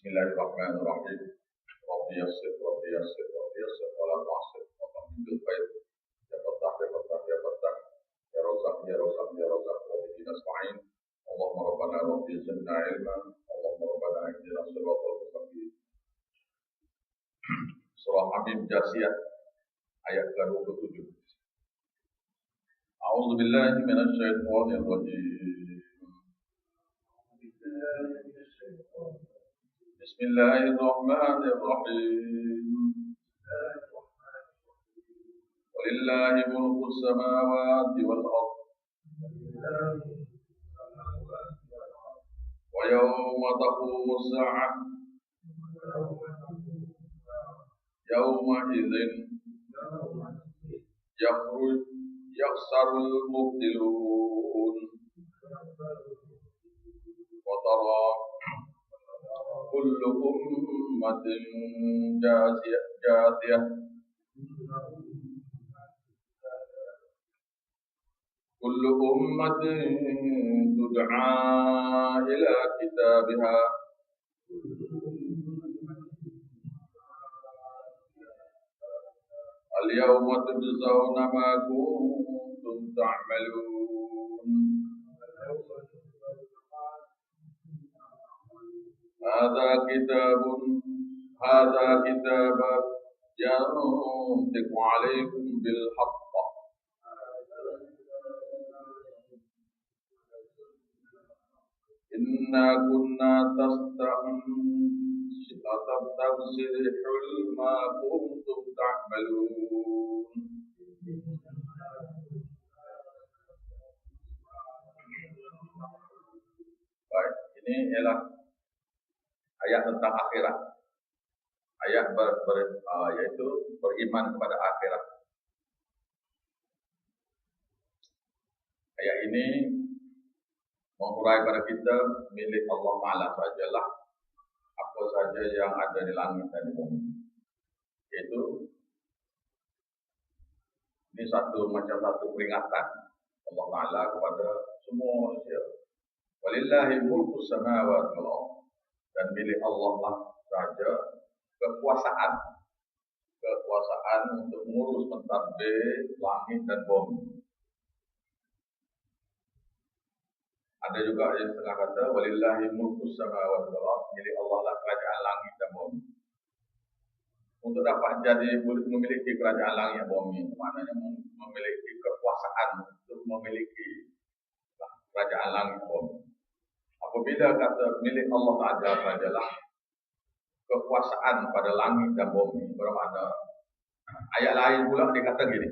Bismillahirrahmanirrahim. Rabbi yassir, Rabbi yassir, Rabbi yassir, wala tu'assir, wa tamimul khair. Ya Fattah, ya Fattah, ya Fattah. Ya Razak, ya Razak, ya Razak, wa bihi nasta'in. Allahumma rabbana rabbi zidna ilma. Allahumma rabbana ihdina siratal mustaqim. Surah Habib Jasiyah ayat ke-27. A'udzu billahi minasy syaithanir rajim. Bismillahirrahmanirrahim. Walillahi mulku samawati wal ardh. Wa yawma taqumu as-sa'ah yawma idzin yakhsarul mubtilun wa tara kullu ummatin jathiyah kullu ummatin tud'a ila kitabiha al-yawma tujzawna ma kuntum ta'malun. Hadza kitabun yantiqu 'alaykum bil haqq. Inna kunna tastamsihul ma kuntum ta'malun. Baik, ini ialah ayat tentang akhirat. Ayat yaitu beriman kepada akhirat. Ayat ini menghurai pada kita milik Allah Ta'ala sajalah apa saja yang ada di langit dan di bumi. Itu ini satu peringatan Allah Ta'ala kepada semua manusia. Walillahi mulku samawati wal ardh. Dan milik Allah lah saja kekuasaan untuk mengurus mentadbir langit dan bumi. Ada juga yang setengah kata walillahi mulku samawati wal ardh, milik Allah lah kerajaan langit dan bumi. Untuk dapat jadi memiliki kerajaan langit dan bumi, maknanya memiliki kekuasaan untuk memiliki kerajaan langit dan bumi. Apabila kata milik Allah sajalah kekuasaan pada langit dan bumi, bermakna ayat lain pula dikata gini,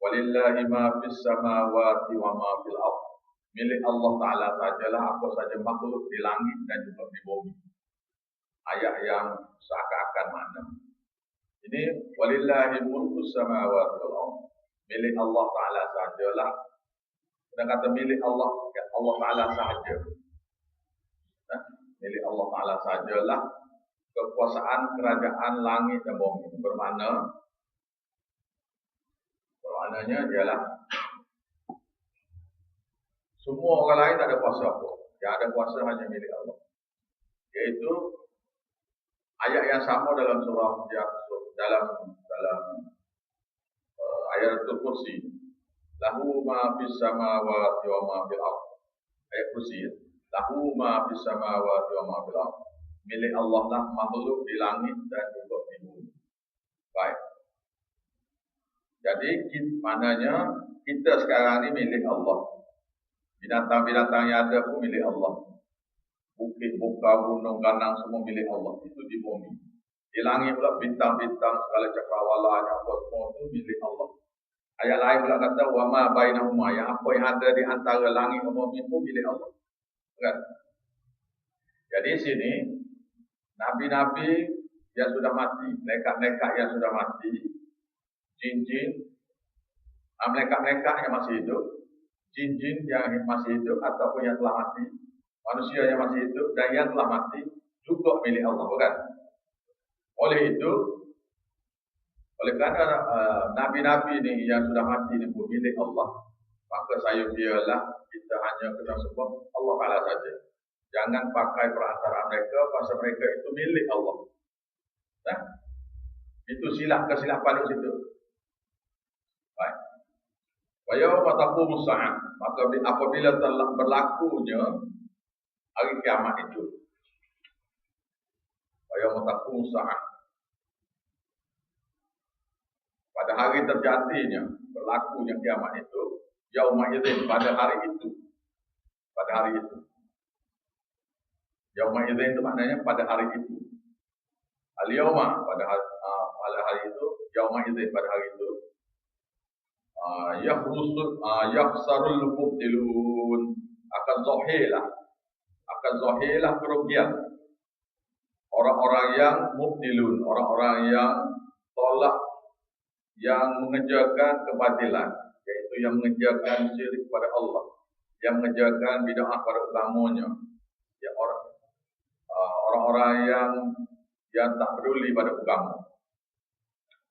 walillahi ma fis samawati wa ma fil ardh. Milik Allah Ta'ala sajalah apa saja makhluk di langit dan juga di bumi. Ayat yang seakan-akan makna. Ini walillahi mulku samawati wal ardh. Milik Allah Ta'ala sajalah. Kita kata milik Allah Ta'ala sahaja. Milik Allah Ta'ala sajalah kekuasaan kerajaan langit dan bumi. Bermaknanya ialah semua orang lain tak ada kuasa apa. Yang ada kuasa hanya milik Allah. Yaitu ayat yang sama dalam surah ayat Al-Kursi. Lahu ma fis samawati wa ma fil ardh. Ayat Kursi. Lahu ma fis samawati wa ma fil ardh. Milik Allah lah makhluk di langit dan juga di bumi. Baik. Jadi maknanya kita sekarang ni milik Allah. Binatang-binatang yang ada pun milik Allah. Bukit, buka, gunung, ganang semua milik Allah. Itu di bumi. Di langit pula bintang-bintang, segala cakrawala, apa semua itu milik Allah. Ayat lain pula kata, wa ma bainahuma, yang apa yang ada di antara langit dan bumi pun milik Allah. Kan? Jadi sini, nabi-nabi yang sudah mati, malaikat-malaikat yang sudah mati, jin-jin, malaikat-malaikat yang masih hidup, jin-jin yang masih hidup ataupun yang telah mati, manusia yang masih hidup dan yang telah mati juga milik Allah, bukan? Oleh kerana nabi-nabi ini yang sudah mati ini pun milik Allah, maka saya biarlah kita hanya kena sebut Allah Ta'ala saja. Jangan pakai perantara mereka, pasal mereka itu milik Allah. Nah, itu kesilapan di situ. Baik. Wa yauma taqumu as-sa'ah, maka apabila telah berlakunya hari kiamat itu. Wa yauma taqumu as-sa'ah. Pada hari terjadinya berlakunya kiamat itu, yauma idzin, pada hari itu. Pada hari itu. Yauma idzin itu maknanya pada hari itu. Al-yauma pada hari itu, yauma idzin pada hari itu. Yakhsarul mubtilun, akan zahilah kerugian orang-orang yang mubtilun, orang-orang yang tolak, yang mengerjakan kebatilan, yaitu yang mengerjakan syirik pada Allah, yang mengerjakan bid'ah pada agamanya, ya orang-orang yang tak peduli pada agama,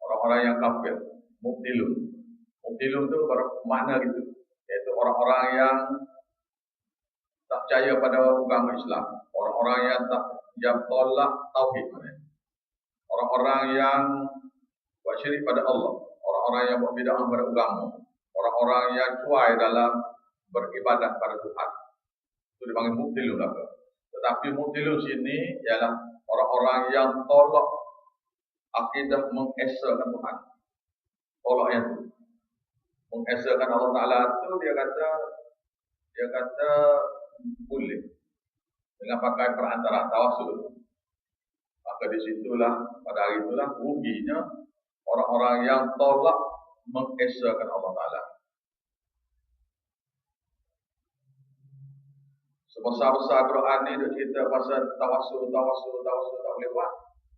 orang-orang yang kafir, mubtilun. Mubtilun itu bermakna gitu, yaitu orang-orang yang tak percaya pada agama Islam, orang-orang yang tolak tauhid, orang-orang yang buat syirik pada Allah, orang-orang yang buat bid'ah pada agama, orang-orang yang cuai dalam beribadat pada Tuhan. Itu dipanggil mubtilun lah. Tetapi mubtilun sini ialah orang-orang yang tolak akidah mengesakan Tuhan. Tolak yang itu. Mengesakan Allah Ta'ala itu dia kata boleh dengan pakai perantara tawassul. Maka disitulah pada hari itulah ruginya orang-orang yang tolak mengesakan Allah Ta'ala. Sebesar-besar Quran ni duk cerita pasal tawassul tak boleh buat.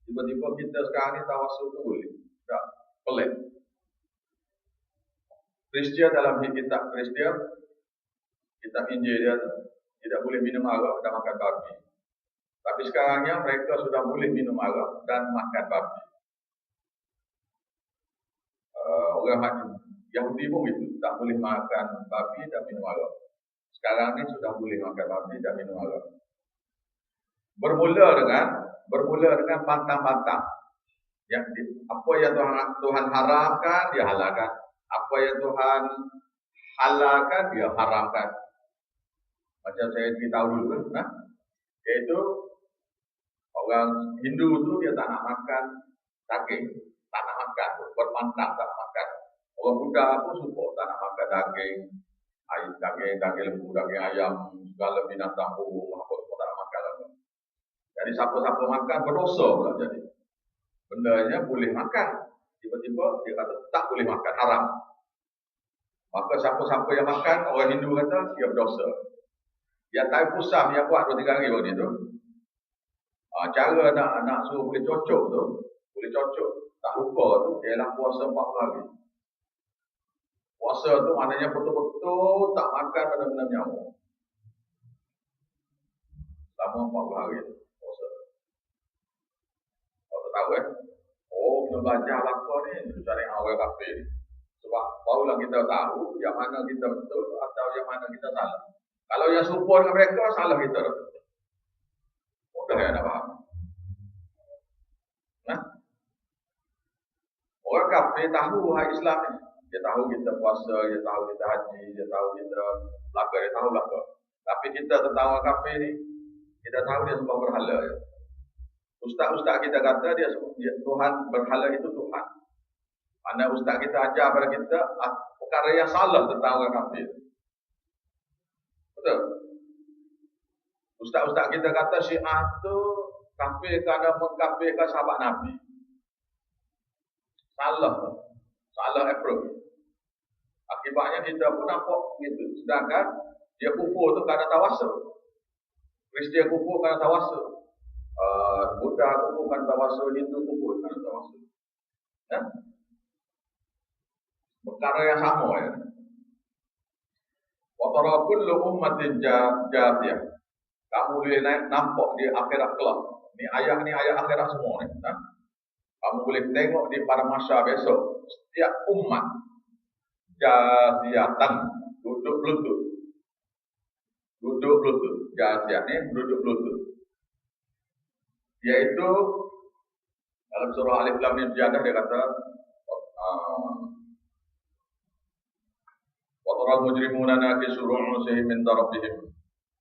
Tiba-tiba kita sekarang ni tawassul tu boleh. Tak, pelik. Kristian dalam kitab Kristian, kitab Injil dia tidak boleh minum arak dan makan babi. Tapi sekarangnya mereka sudah boleh minum arak dan makan babi. Orang Yahudi pun itu, tak boleh makan babi dan minum arak. Sekarang ni sudah boleh makan babi dan minum arak. Bermula dengan pantang-pantang. Apa yang Tuhan haramkan, dia halalkan. Apa yang Tuhan halalkan, dia haramkan. Macam saya beritahu dulu, iaitu orang Hindu tu dia tak nak makan daging, tak nak makan, berpantang tak nak makan. Orang Buddha pun support tak nak makan daging, daging lembu, daging ayam, segala binatang burung, apa semua tak nak makan. Jadi siapa-siapa makan berdosa pula jadi. Bendanya boleh makan, tiba-tiba dia kata tak boleh makan, haram. Maka siapa-siapa yang makan, orang Hindu kata dia berdosa. Dia tahu pusam yang buat 2-3 hari waktu itu. Cara nak suruh boleh cocok tu, tak lupa tu, ialah puasa 40 hari. Puasa tu maknanya betul-betul tak makan benda-benda nyamuk. Selama 40 hari tu, puasa. Kau tak tahu kena belajar lakon ni, cari awal kafe ni. Sebab barulah kita tahu yang mana kita betul atau yang mana kita salah. Kalau yang serupa dengan mereka, salah kita. Mudah ya nak faham. Orang kafir tahu hak Islam ni. Dia tahu kita puasa, dia tahu kita haji, dia tahu kita belaka, dia tahu belaka. Tapi kita tentang orang kafir ni, kita tahu dia sembah berhala. Ustaz-ustaz kita kata dia Tuhan, berhala itu Tuhan. Mana ustaz kita ajar pada kita perkara yang salah tentang orang kafir. Betul? Ustaz-ustaz kita kata Syiah tu kafir kerana mengkafirkan sahabat Nabi. Salah approach. Akibatnya kita pun nampak begitu. Sedangkan dia kufur tu kerana tawassul. Kristian kufur kerana tawassul. Buddha kufur kerana tawassul, Hindu kufur kerana tawassul. Perkara yang sama ya. Wa tara kullu ummatin jatiyah. Kamu boleh nampak di akhirat kelak. Ni ayat akhirat semua ni. Kamu boleh tengok di pada masa besok, setiap umat jatiyatan duduk duduk lutut. Jasiah ni duduk lutut. Yaitu dalam surah Alif Lam Mim Sajadah dia kata wa taral mujrimuna nakisuru ru'usihim min rabbihim.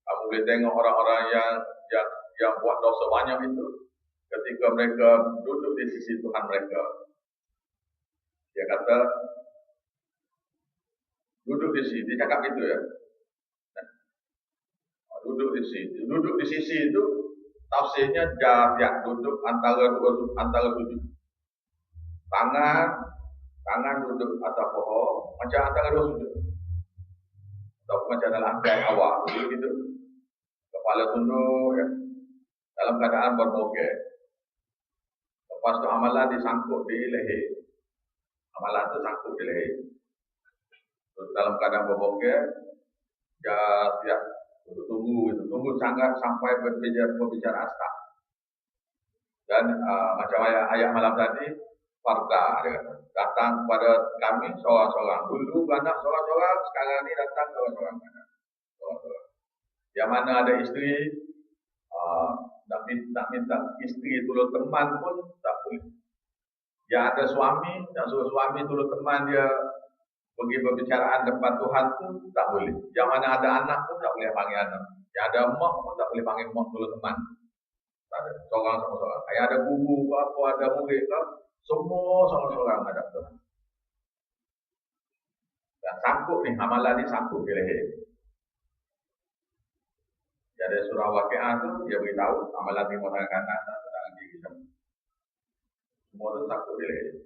Kamu boleh tengok orang-orang yang buat dosa banyak itu ketika mereka duduk di sisi Tuhan mereka. Dia kata duduk di sisi, dia cakap gitu ya. Duduk di sisi. Duduk di sisi itu tafsirnya jarak duduk antara sujud. Tangan duduk atas pohon macam antara dua sujud. Atau macam dalam angkai awal gitu. Kepala tunduk ya. Dalam keadaan berbogel. Lepas tu amalan disangkut di leher. Amalan tu sangkut di leher. Dalam keadaan berbogel, dia siap tunggu sangat sampai berbicara astag. Dan macam ayat malam tadi, farda dia kata, datang kepada kami seorang-seorang. Dulu banyak seorang-seorang, sekarang ni datang seorang-seorang. Yang mana ada isteri, nak minta isteri tolong teman pun tak boleh. Yang ada suami, nak suruh suami tolong teman dia pergi berbicaraan depan Tuhan tu tak boleh. Yang mana ada anak pun tak boleh panggil anak. Yang ada mak pun tak boleh panggil mak tolong teman. Tak ada. Seorang sama seorang. Yang ada guru ke apa, ada murid ke, semua sama seorang hadap Tuhan. Dan sangkut ni, amalan ni sangkut di leher. Jadi surah Waqiah tu dia beritahu amalan di tangan kanan dan tangan kiri sama. Semua tu sangkut di leher.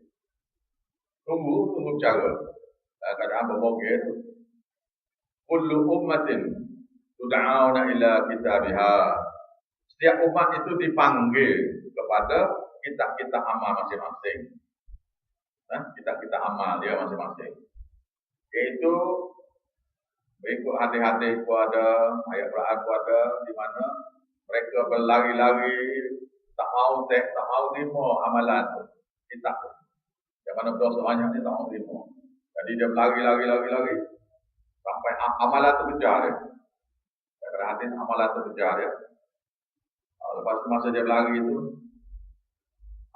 Tunggu cara. Keadaan berbogel tu. Kullu ummatin tud'auna ila kitabiha. Setiap umat itu dipanggil kepada kitab-kitab amal masing-masing. Kitab-kitab amal dia masing-masing. Iaitu berikut hadis-hadis ku ada, ayat Quran ku ada, di mana mereka berlari-lari tak mau terima amalan tu, kitab tu. Yang mana berdosa banyak ni tak mau terima. Jadi dia berlari sampai amalan tu kejar dia. Daripada hadis amalan tu kejar dia. Lepas tu masa dia berlari itu,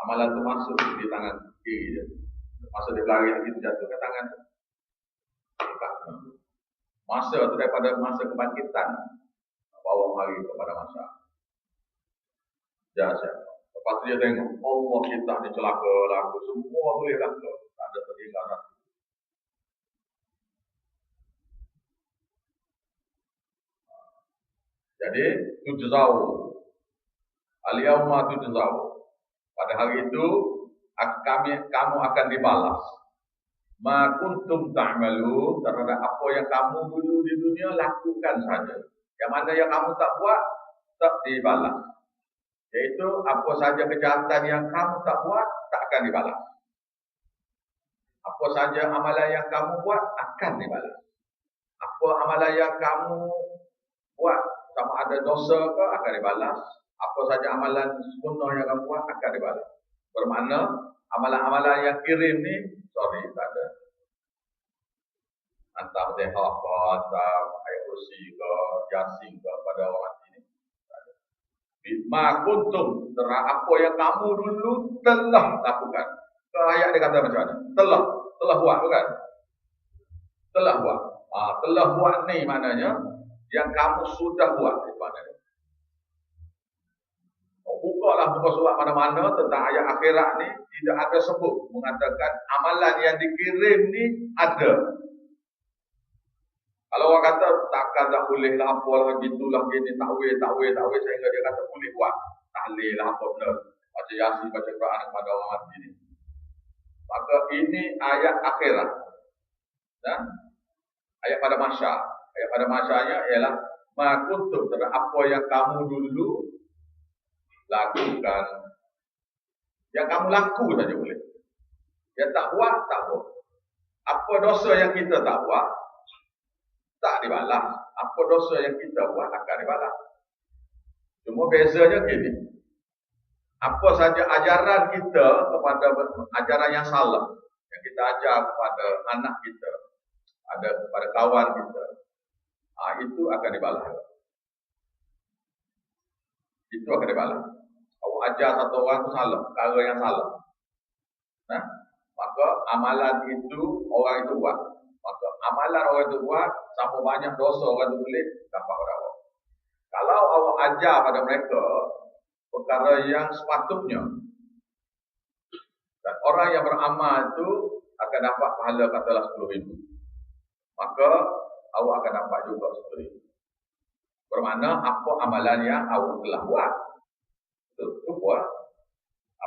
amalan tu masuk di tangan kiri dia. Masa dia berlari lagi tu jatuh ke tangan. Masa tu daripada masa kebangkitan bawa hari kepada masa. Jasa. Lepas tu dia tengok Allah kita ni celaka laku, semua boleh laku, tak ada tertinggal satu. Jadi tujzau al-yauma tujzau. Pada hari itu kamu akan dibalas. Ma kuntum ta'malu, terhadap apa yang kamu dulu di dunia lakukan saja. Yang mana yang kamu tak buat tak dibalas. Iaitu apa saja kejahatan yang kamu tak buat tak akan dibalas. Apa saja amalan yang kamu buat akan dibalas. Apa amalan yang kamu buat sama ada dosa ke akan dibalas. Apa saja amalan sunnah yang kamu buat akan dibalas. Bermakna amalan-amalan yang kirim ni tak ada. Entah Fatihah ke, entah ayat kursi ke, Yasin ke pada orang mati ni. Bima kuntum, apa yang kamu dulu telah lakukan. Ayat dia kata macam mana? Telah buat bukan? Telah buat. Telah buat ni maknanya yang kamu sudah buat itu maknanya. Bukalah buka surat mana-mana tentang ayat akhirat ni tidak ada sebut mengatakan amalan yang dikirim ni ada. Kalau orang kata takkan tak boleh lah apalah gitulah gini takwil sehingga dia kata boleh buat tahlil lah apa benar baca Yasin baca Quran kepada orang mati ni. Maka ini ayat akhirat. Dan ayat pada mahsyar. Ayat pada mahsyarnya ialah ma kuntum, apa yang kamu dulu lakukan. Yang kamu laku saja boleh. Yang tak buat, tak buat. Apa dosa yang kita tak buat, tak dibalas. Apa dosa yang kita buat, akan dibalas. Cuma bezanya gini. Apa saja ajaran kita kepada ajaran yang salah, yang kita ajar kepada anak kita, ada kepada kawan kita, itu akan dibalas. Itu akan dibalas. Awak ajar satu orang itu salah, perkara yang salah. Nah, maka amalan itu orang itu buat. Maka amalan orang itu buat, sama banyak dosa orang itu boleh dapat pada awak. Kalau awak ajar pada mereka perkara yang sepatutnya, dan orang yang beramal itu akan dapat pahala katalah 10,000. Maka awak akan dapat juga 10,000. Bermakna apa amalan yang awak telah buat. Itu buat.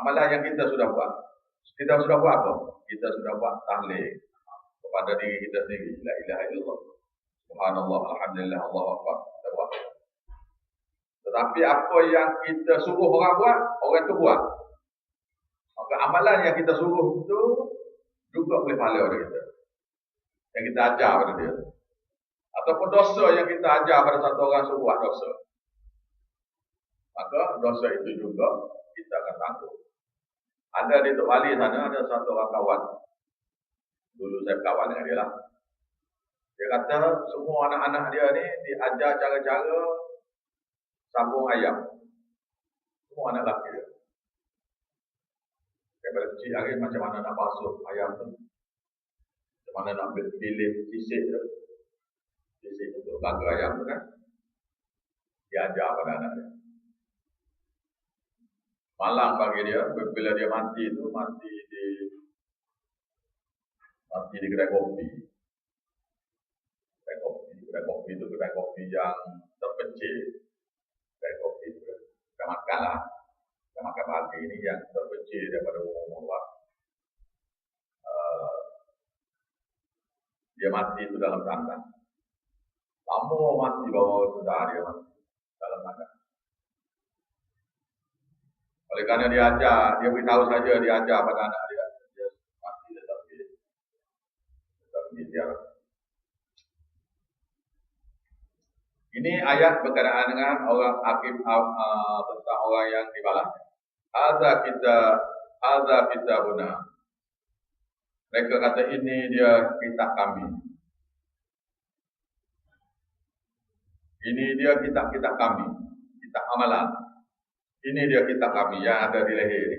Amalan yang kita sudah buat. Kita sudah buat apa? Kita sudah buat tahlil kepada diri kita sendiri. La ilaha illallah. Subhanallah, alhamdulillah, Allahu akbar. Kita buat. Tetapi apa yang kita suruh orang buat, orang itu buat. Maka amalan yang kita suruh itu juga boleh pahala pada kita. Yang kita ajar pada dia. Ataupun dosa yang kita ajar pada satu orang suruh buat dosa. Maka dosa itu juga kita akan tanggung. Ada di Tok Wali sana, ada satu orang kawan. Dulu saya kawan dengan dia lah. Dia kata semua anak-anak dia ni diajar cara-cara sambung ayam. Semua anak lelaki dia. Daripada kecil lagi macam mana nak basuh ayam tu. Macam mana nak pilih sisik tu. Sisik untuk laga ayam tu kan. Dia ajar pada anak dia. Malang bagi dia, bila dia mati itu mati di kedai kopi. Kedai kopi itu kedai kopi yang terpencil. Kedai kopi itu kita makan lah. Kita makan pagi ini yang terpencil daripada umum luar. Dia mati itu dalam tanda. Lama mati bawa sudah dia mati dalam tanda. Oleh kerana dia ajar, dia beritahu saja dia ajar pada anak dia. Dia mati tetap dia. Ini ayat berkenaan dengan orang hakim tentang orang yang dibalas. Hadza kita guna. Mereka kata ini dia kitab kami. Ini dia kitab kami, kitab amalan. Ini dia kitab kami yang ada di leher ini.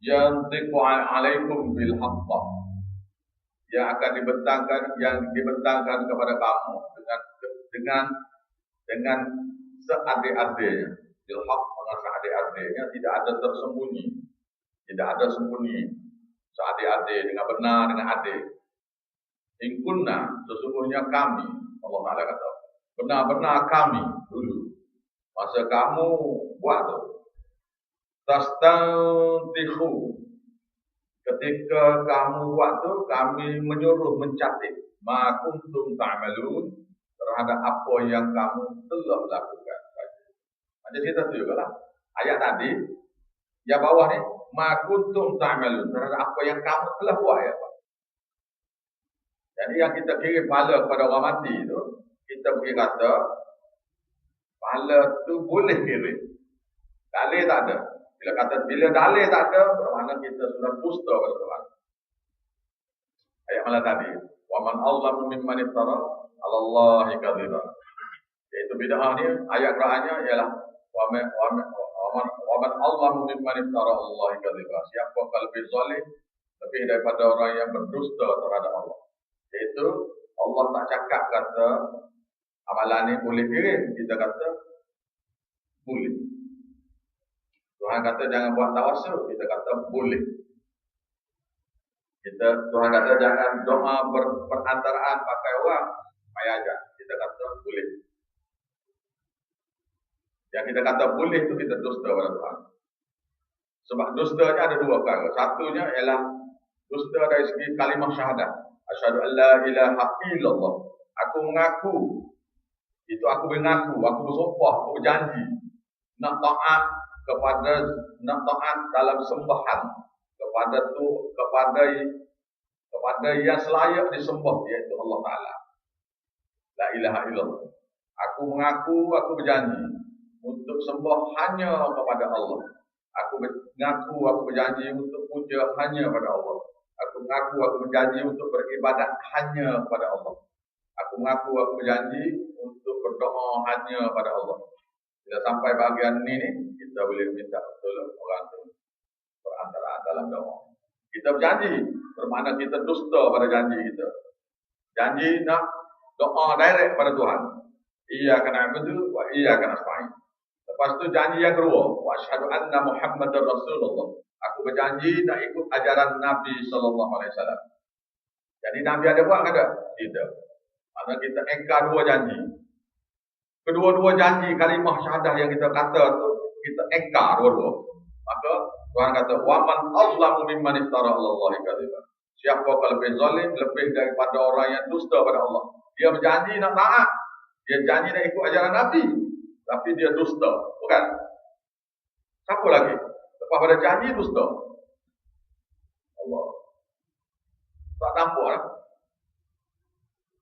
Yantiqu alaikum bil haqq. Yang akan dibentangkan kepada kamu dengan seadil-adilnya. Bil haqq dengan seadil-adilnya, tidak ada tersembunyi. Tidak ada sembunyi. Seadil-adil, dengan benar, dengan adil. In kunna, sesungguhnya kami, Allah Ta'ala kata, benar-benar kami dulu. Masa kamu buat tu, tastantikhu, ketika kamu buat tu, kami menyuruh mencatat ma kuntum ta'malun terhadap apa yang kamu telah lakukan. Macam cerita tu juga lah. Ayat tadi, yang bawah ni, ma kuntum ta'malun terhadap apa yang kamu telah buat. Ya, Pak. Jadi yang kita kirim pahala kepada orang mati tu, kita pergi kata, pahala tu boleh kirim. Dalil tak ada. Bila dalil tak ada, bermakna kita sudah dusta pada Tuhan. Ayat mana tadi? Wa man azlamu mimman iftara 'ala Allahi kadziba. Iaitu bid'ah ni ayat Qur'annya ialah wa man azlamu mimman iftara 'ala Allahi kadziba. Siapa lebih zalim lebih daripada orang yang berdusta terhadap Allah. Iaitu Allah tak cakap kata amalan ni boleh kirim, kita kata boleh. Tuhan kata jangan buat tawassul, kita kata boleh. Tuhan kata jangan doa perantaraan pakai orang, payah aja, kita kata boleh. Yang kita kata boleh itu kita dusta pada Tuhan. Sebab dustanya ada dua perkara. Satunya ialah dusta dari segi kalimah syahadat. Asyhadu an la ilaha illallah. Aku mengaku. Itu aku mengaku, aku bersumpah, aku berjanji nak taat dalam sembahan kepada yang selayak disembah, iaitu Allah Ta'ala. La ilaha illallah. Aku mengaku, aku berjanji untuk sembah hanya kepada Allah. Aku mengaku, aku berjanji untuk puja hanya kepada Allah. Aku mengaku, aku berjanji untuk beribadat hanya kepada Allah. Aku mengaku, aku berjanji untuk berdoa hanya pada Allah. Bila sampai bahagian ini, kita boleh minta tolong orang itu perantara dalam doa. Kita berjanji, bermakna kita dusta pada janji kita. Janji nak doa direct pada Tuhan. Iyyaka na'budu wa iyyaka nasta'in. Lepas tu janji yang kedua, wa asyhadu anna Muhammadar Rasulullah. Aku berjanji nak ikut ajaran Nabi sallallahu alaihi wasallam. Jadi Nabi ada buat ke tak? Tidak. Maka kita engkar dua janji. Kedua-dua janji kalimah syahadah yang kita kata tu kita engkar dua-dua. Maka Tuhan kata, "Wa man azlamu mimman iftara 'ala Allahi kadziban." Siapa yang lebih zalim, lebih daripada orang yang dusta pada Allah. Dia berjanji nak taat, dia janji nak ikut ajaran Nabi, tapi dia dusta, bukan? Siapa lagi? Lepas pada janji dusta. Allah. Tak nampak lah.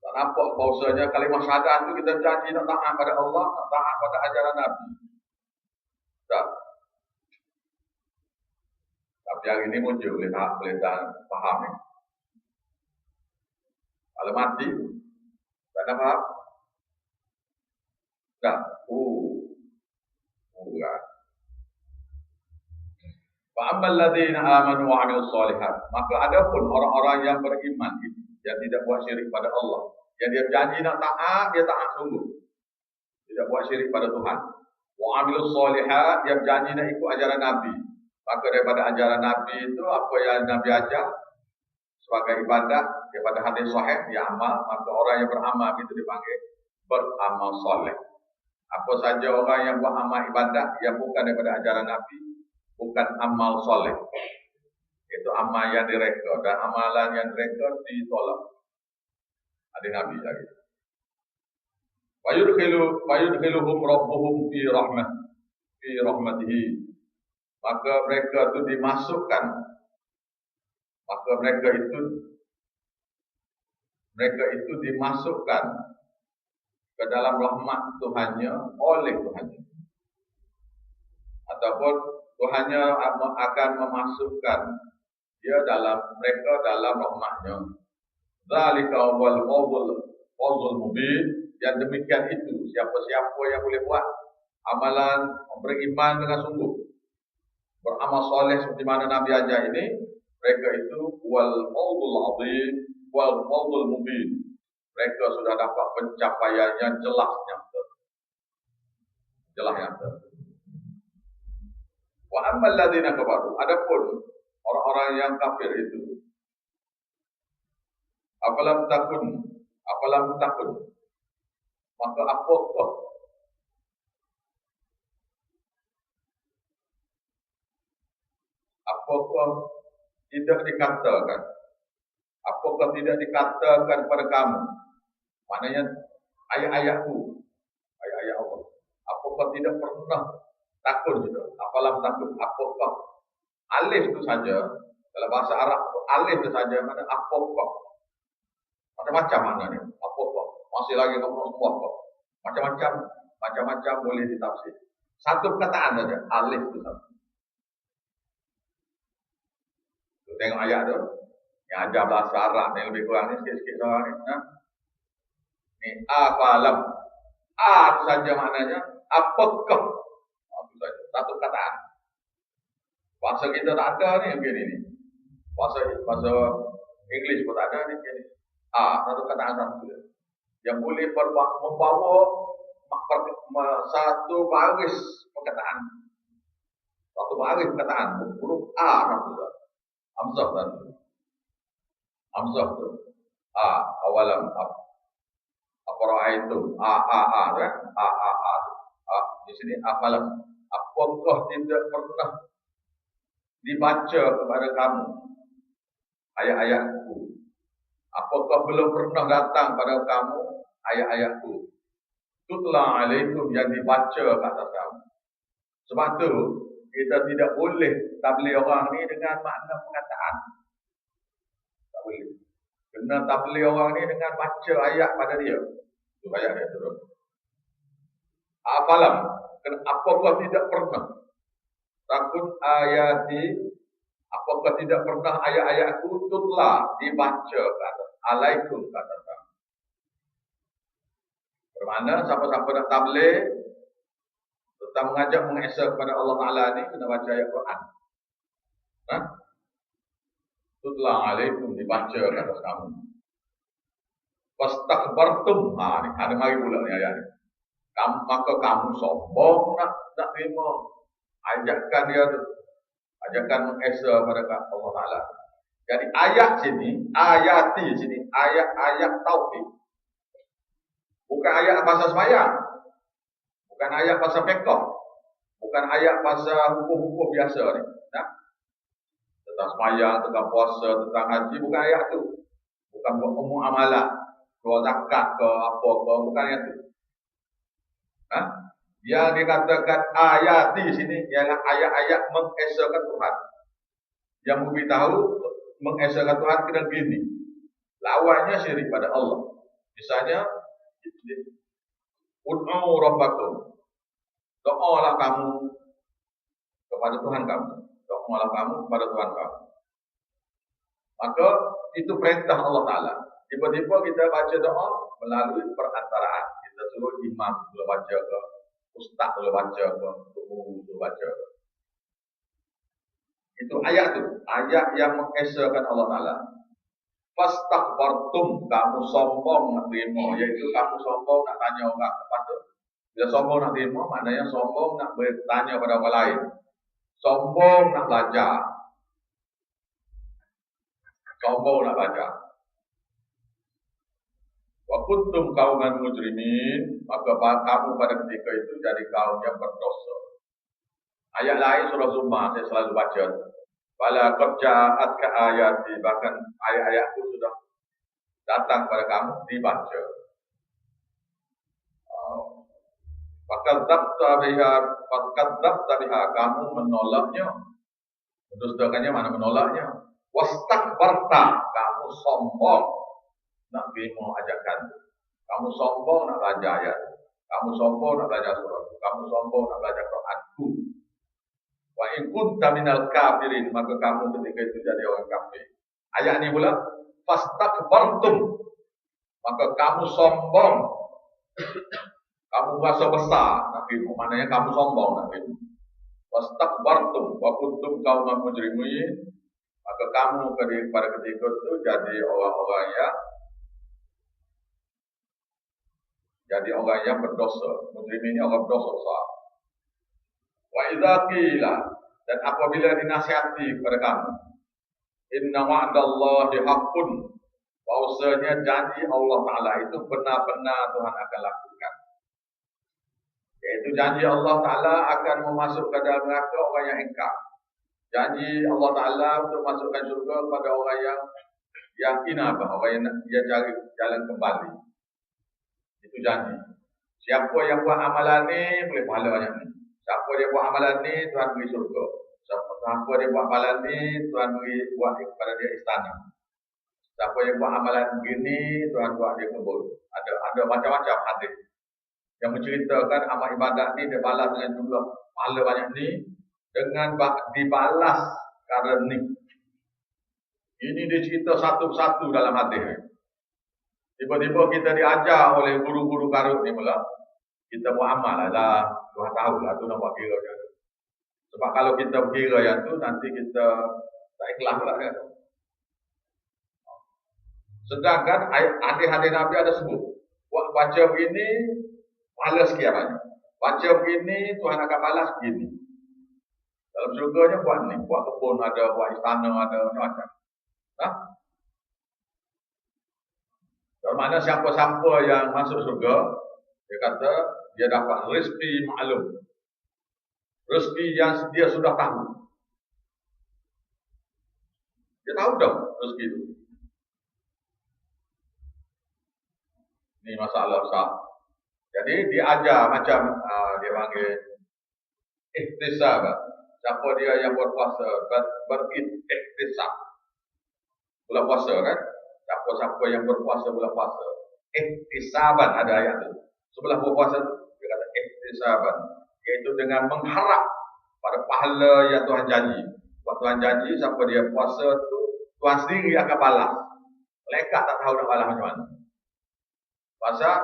Tak nampak bahawasanya kalimah syahadat itu kita janji nak taat pada Allah, nak taat pada ajaran Nabi. Tak. Tapi hari ini muncul boleh faham ni. Kalau mati, tak ada faham? Tak. Bukan. Fa'ammal ladzina amanu wa 'amilus shalihat. Maka ada pun orang-orang yang beriman yang tidak buat syirik pada Allah. Yang dia berjanji nak taat, dia taat sungguh. Tidak buat syirik pada Tuhan. Wa 'amilus shalihat, dia berjanji nak ikut ajaran Nabi. Maka daripada ajaran Nabi itu apa yang Nabi ajar sebagai ibadat daripada hadis sahih dia amal, maka orang yang beramal itu dipanggil beramal soleh. Apa saja orang yang buat amal ibadat yang bukan daripada ajaran Nabi, bukan amal soleh. Itu amal yang direka, dan amalan yang direka ditolak. Ada Nabi lagi. Wayudkhiluhum rabbuhum fi rahmatihi. Maka mereka itu dimasukkan. Maka mereka itu dimasukkan ke dalam rahmat Tuhannya oleh Tuhannya. Ataupun Tuhannya akan memasukkan mereka dalam rahmatnya. Dzalika wal fawzul mubin. Yang demikian itu, siapa-siapa yang boleh buat amalan beriman dengan sungguh, beramal soleh seperti mana Nabi ajar ini, mereka itu wal fawzul azim wal fawzul mubin. Mereka sudah dapat pencapaian yang jelas nyata. Jelas nyata. Wa ammal ladzina kafaru, adapun orang-orang yang kafir itu, apalam takun, maka apakah tidak dikatakan? Apakah tidak dikatakan kepada kamu? Maknanya ayat-ayatku, ayat-ayat Allah. Apakah tidak pernah takut gitu? Apalam takut? Apakah? Alif itu saja. Dalam bahasa Arab itu alif itu saja. Mana apakah? Macam-macam maknanya. Apakah? Masih lagi ngomong semua kok. Macam-macam boleh ditafsir. Satu perkataan saja. Alif itu saja. Tengok ayat tu. Yang ajar bahasa Arab yang lebih kurang ni sikit-sikit soal ni. Ni afalam. Itu saja maknanya. Apakah? Itu saja. Satu perkataan. Bahasa kita tak ada ni yang begini ni. Bahasa English pun tak ada ni. Satu perkataan satu. Yang boleh membawa satu baris perkataan. Satu baris perkataan. Huruf A satu. Hamzah tadi. Hamzah tu. Awalam. Apara'aitum. Kan? Di sini afalam. Apakah tidak pernah dibaca kepada kamu ayat-ayatku? Apakah belum pernah datang pada kamu ayat-ayatku? Tutla alaikum, yang dibaca ke atas kamu. Sebab tu kita tidak boleh tabligh orang ni dengan makna perkataan. Tak boleh. Kena tabligh orang ni dengan baca ayat pada dia. Itu ayat dia turun. Afalam, apakah tidak pernah takut ayati, apakah tidak pernah ayat-ayatku tutla dibaca ke atas alaikum ke atas kamu. Bagaimana siapa-siapa nak tabligh tentang mengajak mengesah kepada Allah Ta'ala ni kena baca ayat Quran. Tutla alaikum dibaca ke atas kamu. Fastakbartum. Ni ada mari pula ni ayat ni. Maka kamu sombong nak terima ajakan dia tu. Ajakan mengesah kepada Allah Ta'ala. Jadi ayat sini, ayat tauhid. Bukan ayat pasal sembahyang. Bukan ayat pasal fiqh. Bukan ayat pasal hukum-hukum biasa ni. Tentang sembahyang, tentang puasa, tentang haji, bukan ayat tu. Bukan umum amalan, keluar zakat ke apa ke, bukan ayat tu. Yang dikatakan ayat di sini ialah ayat-ayat mengesahkan Tuhan. Yang memberitahu mengesahkan Tuhan kena begini. Lawannya syirik pada Allah. Misalnya, ud'u rabbakum. Doalah kamu kepada Tuhan kamu. Doalah kamu kepada Tuhan kamu. Maka itu perintah Allah Ta'ala. Tiba-tiba kita baca doa melalui perantaraan. Kita suruh imam boleh baca ke, ustaz boleh baca ke, guru boleh baca ke. Itu ayat tu. Ayat yang mengesahkan Allah Ta'ala. Fastakbartum, kamu sombong nak terima. Iaitu kamu sombong nak tanya orang kepada. Bila sombong nak terima, maknanya sombong nak bertanya pada orang lain. Sombong nak belajar. Sombong nak belajar. Wa kuntum qauman mujrimin, maka kamu pada ketika itu jadi kaum yang berdosa. Ayat lain surah Zumar saya selalu baca. Bala qad ja'atka ayati, bahkan ayat-ayatku sudah datang pada kamu dibaca. Fakadzabta biha, kamu menolaknya. Mendustakannya mana menolaknya? Wastakbarta, kamu sombong nak terima ajakan. Kamu sombong nak belajar ayat. Kamu sombong nak belajar surah. Kamu sombong nak belajar Quranku. Wa in kunta minal kafirin, maka kamu ketika itu jadi orang kafir. Ayat ini pula fastakbartum, maka kamu sombong. Kamu merasa besar nak terima, maknanya kamu sombong nak terima. Wastakbartum wa kuntum qauman mujrimin, maka kamu pada ketika itu jadi orang yang berdosa. Mujrimin ini orang berdosa besar. Wa idza qila, dan apabila dinasihati kepada kamu, inna wa'dallahi haqqun, bahwasanya janji Allah Ta'ala itu benar-benar Tuhan akan lakukan. Yaitu janji Allah Ta'ala akan memasukkan dalam neraka orang yang ingkar. Janji Allah Ta'ala untuk masukkan syurga kepada orang yang inabah, orang yang cari jalan kembali. Itu janji. Siapa yang buat amalan ni boleh pahala banyak ni. Siapa dia buat amalan ni, Tuhan beri syurga. Siapa dia buat amalan ni, Tuhan buat kepada dia istana. Siapa yang buat amalan begini, Tuhan buat dia kebun. Ada macam-macam hadis yang menceritakan amal ibadat ni dia balas dengan jumlah pahala banyak ni, dengan dibalas kerana ni. Ini dia cerita satu-satu dalam hadis. Tiba-tiba kita diajar oleh guru-guru karut ni pula, kita buat amal lah, Tuhan tahu lah tu nak buat kira je. Sebab kalau kita berkira yang tu, nanti kita tak ikhlas pula kan. Sedangkan hadis-hadis Nabi ada sebut, buat baca begini, pahala sekian banyak. Baca begini, Tuhan akan balas begini. Dalam syurganya buat ni, buat kebun ada, buat istana ada, macam-macam. Bermakna siapa-siapa yang masuk syurga, dia kata dia dapat rezeki maklum. Rezeki yang dia sudah tahu. Dia tahu dah rezeki itu. Ini masalah besar. Jadi diajar macam dia panggil ihtisab. Siapa dia yang berpuasa berihtisab. Bulan puasa kan? Siapa-siapa yang berpuasa bulan puasa. Ihtisaban ada ayat tu. Sebelah berpuasa tu dia kata ihtisaban, iaitu dengan mengharap pada pahala yang Tuhan janji. Sebab Tuhan janji siapa dia puasa tu Tuhan sendiri akan balas. Malaikat tak tahu nak balas macam mana. Pasal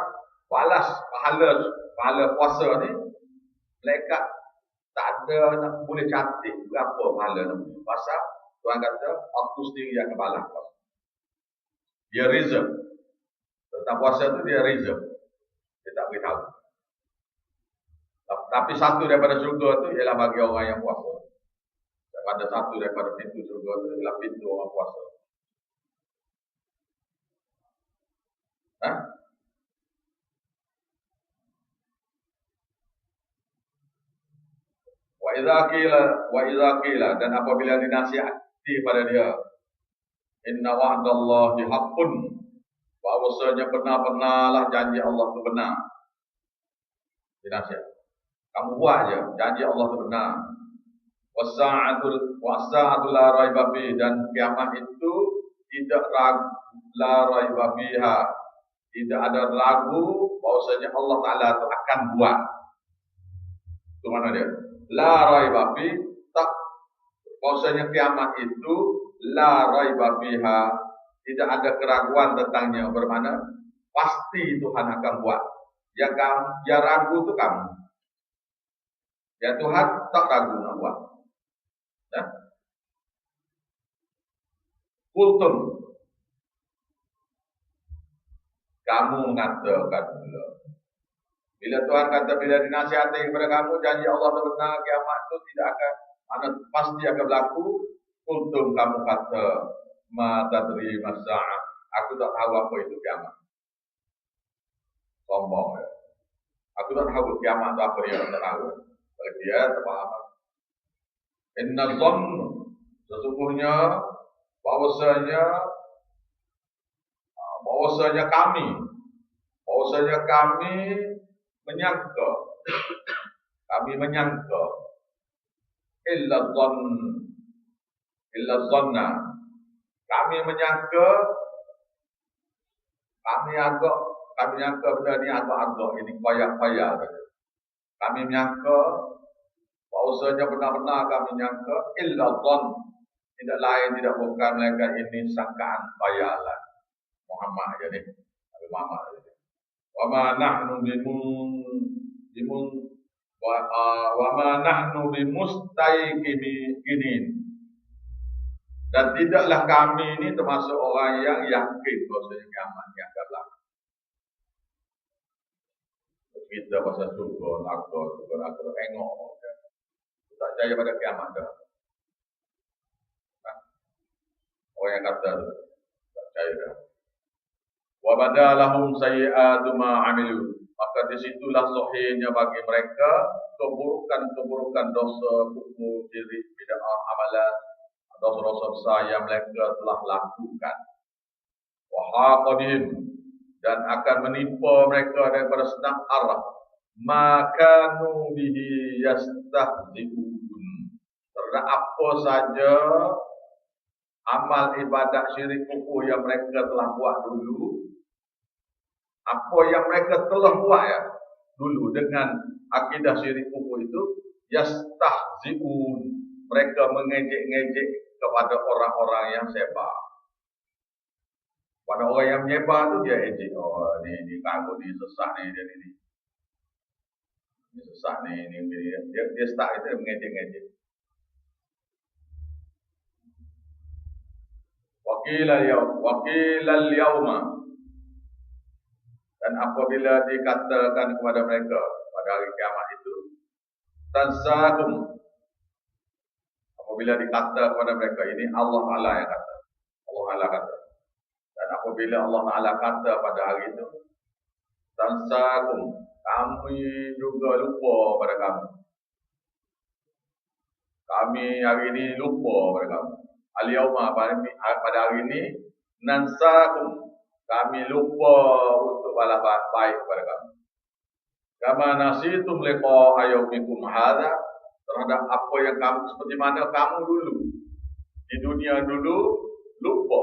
balas pahala puasa ni, malaikat tak ada nak boleh catat berapa pahala nak beri. Pasal Tuhan kata, aku sendiri akan balas puasa. Dia reserve. Tentang puasa tu dia reserve. Dia tak beritahu. Tapi satu daripada syurga tu ialah bagi orang yang puasa. Daripada satu daripada pintu syurga tu ialah pintu orang puasa. Ha? Wa idza qila dan apabila dinasihati pada dia, inna wa'dallahi haqqun, bahwasanya benar-benarlah janji Allah itu benar. Dinasihat. Kamu buat je, janji Allah itu benar. Wasa'atu la raiba fi, dan kiamat itu tidak ragu, la raiba fiha, tidak ada ragu bahwasanya Allah Taala itu akan buat. Itu mana dia? La raiba fi, tak, bahwasanya kiamat itu la raiba fiha, tidak ada keraguan tentangnya, bermakna pasti Tuhan akan buat. Yang ragu itu kamu. Ya Tuhan tak ragu nak buat. Ya? Kultum, kamu mengatakan pula. Bila Tuhan kata, bila dinasihati kepada kamu, janji Allah itu benar, kiamat itu tidak akan, mana pasti akan berlaku. Kultum, kamu kata, ma tadri masa'ah, aku tak tahu apa itu kiamat. Sombong ya. Aku tak tahu kiamat itu apa, dia tak tahu. Bagi dia terpaham. Inna dhann, sesungguhnya bahwasanya kami menyangka, illa dhanna, kami menyangka benda ni agak ini koyak-koyak saja. Kami menyangka bahwasanya benar-benar kami menyangka illa dhann, tidak lain tidak bukan melainkan ini sangkaan khayalan. Muhammad aja ni, Nabi Muhammad aja. Wa ma nahnu bimustayqinin, dan tidaklah kami ini termasuk orang yang yakin bahwasanya kiamat yang akan berlaku. Kita pasal surga, neraka, tengok. Tak percaya pada kiamat dah. Orang yang kata tu, tak percaya dah. Wa badalahum sayyi'atu ma 'amilu, maka disitulah sahihnya bagi mereka keburukan dosa, kufur, syirik, bid'ah, amalan, dosa-dosa besar yang mereka telah lakukan. Wa haqadihim, dan akan menimpa mereka daripada senak arah makanu bihi yastahzi'un, terhadap apa saja amal ibadat syirik kufur yang mereka telah buat dulu. Apa yang mereka telah buat ya dulu dengan akidah syirik kufur itu, yastahzi'un, mereka mengejek-ngejek kepada orang-orang yang sebar. Pada orang yang menyebar tu dia ejek, oh ni kagum, ni sesat ni, dia ni sesat ni, dia start itu mengejek-ngejek. Wakilal yauma, dan apabila dikatakan kepada mereka pada hari kiamat itu, tansakum, apabila dikata kepada mereka, ini Allah Ta'ala yang kata, Allah Ta'ala kata. Dan apabila Allah Ta'ala kata pada hari itu, tansakum, kami juga lupa pada kamu. Kami hari ini lupa pada kamu. Al-yawma, pada hari ini, nansakum, kami lupa untuk balas baik kepada kamu. Kama nasitum liqa'a yaumikum hadza, terhadap apa yang kamu, seperti mana kamu dulu di dunia dulu lupa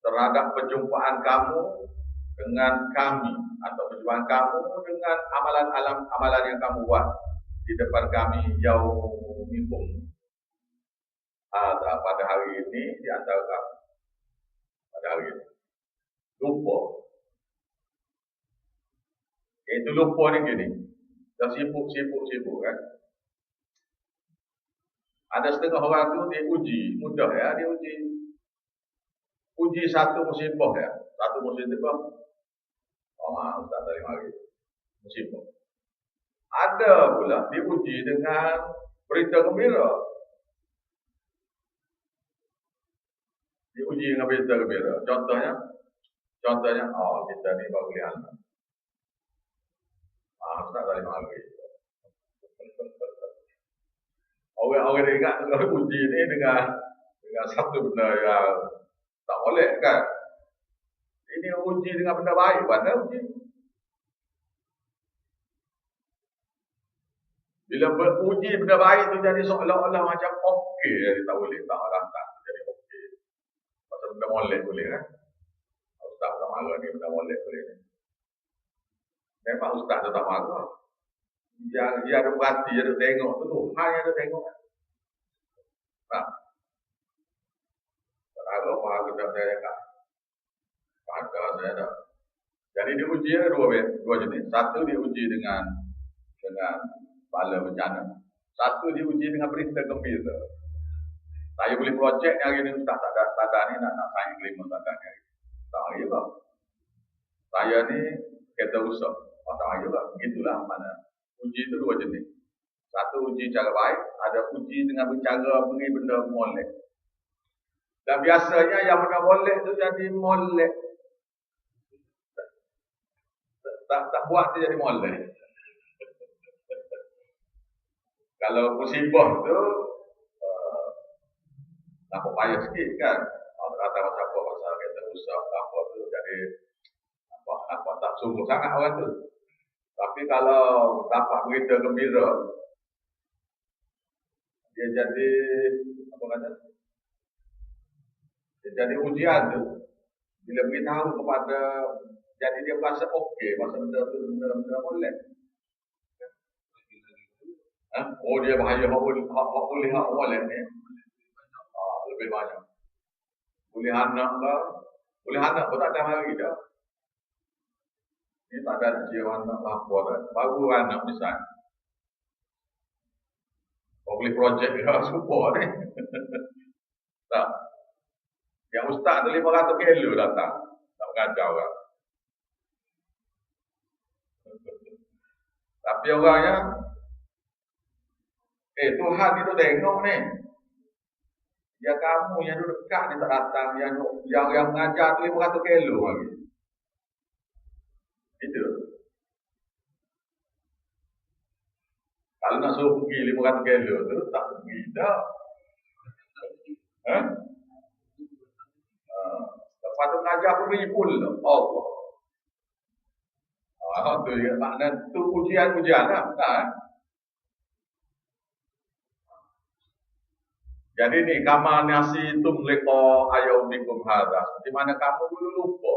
terhadap perjumpaan kamu dengan kami, atau perjumpaan kamu dengan amalan yang kamu buat di depan kami, yaumikum hadza, pada hari ini di antara kamu, pada hari ini lupa. Itu lupa ni gini. Dah sibuk kan. Ada setengah orang tu dia uji, mudah ya, dia uji satu musibah ya. Satu musibah. Oh, Ustaz tadi mari. Musibah. Ada pula dia uji dengan berita gembira. Diuji dengan berita gembira. Contohnya, kita ni baru lihat. Ustaz tadi mari. Orang ingat kalau uji ni dengan satu benda yang tak boleh kan. Ini uji dengan benda baik, mana uji? Bila beruji benda baik tu jadi seolah-olah macam okey, jadi tak boleh, tak jadi okey. Pasal benda molek boleh kan? Ustaz tak marah ni, benda molek boleh ni. Memang ustaz tu tak marah. Dia ada perhati, dia ada tengok tu, Tuhan yang ada tengok kan? Tak ada apa kita saya cakap. Pada saya dah. Jadi diuji ada dua jenis. Satu diuji dengan bala bencana. Satu diuji dengan berita gembira. Saya boleh projek hari ni Ustaz tak ada ni nak saya kelima tak ada ni. Tak hari lah. Saya ni kereta rusak. Tak hari lah. Begitulah mana. Uji itu dua jenis. Satu uji cara baik, ada uji dengan bercara beri benda molek. Dan biasanya yang benda molek tu jadi molek. Tak buat dia jadi molek. Kalau musibah tu nampak payah sikit kan. Kata macam apa pasal kereta rusak apa tu jadi nampak tak sungguh sangat orang tu. Tapi kalau dapat berita gembira, dia jadi apa kata? Dia jadi ujian tu. Bila beritahu kepada, jadi dia merasa okey masa benda tu benda boleh. Oh dia bahaya hak boleh hak boleh ni. Lebih banyak. Boleh anak pun tak ada hari dah. Ini tak ada jiwa anak lapor kan. Baru anak misal. Kau boleh projek dia support ni. Tak. Yang ustaz tu 500 kilo datang. Tak mengajar orang. Tapi orangnya Tuhan itu tengok ni. Ya kamu yang duduk dekat ni tak datang. Yang mengajar tu 500 kilo lagi. Itu. Kalau nak suruh pergi 500 kilo tu tak pergi dah. Lepas tu mengajar pergi pun Allah. Tu dia makna tu ujian-ujian lah. Tak, Jadi ni kama nasitum liqa ayaumikum hadza. Di mana kamu dulu lupa.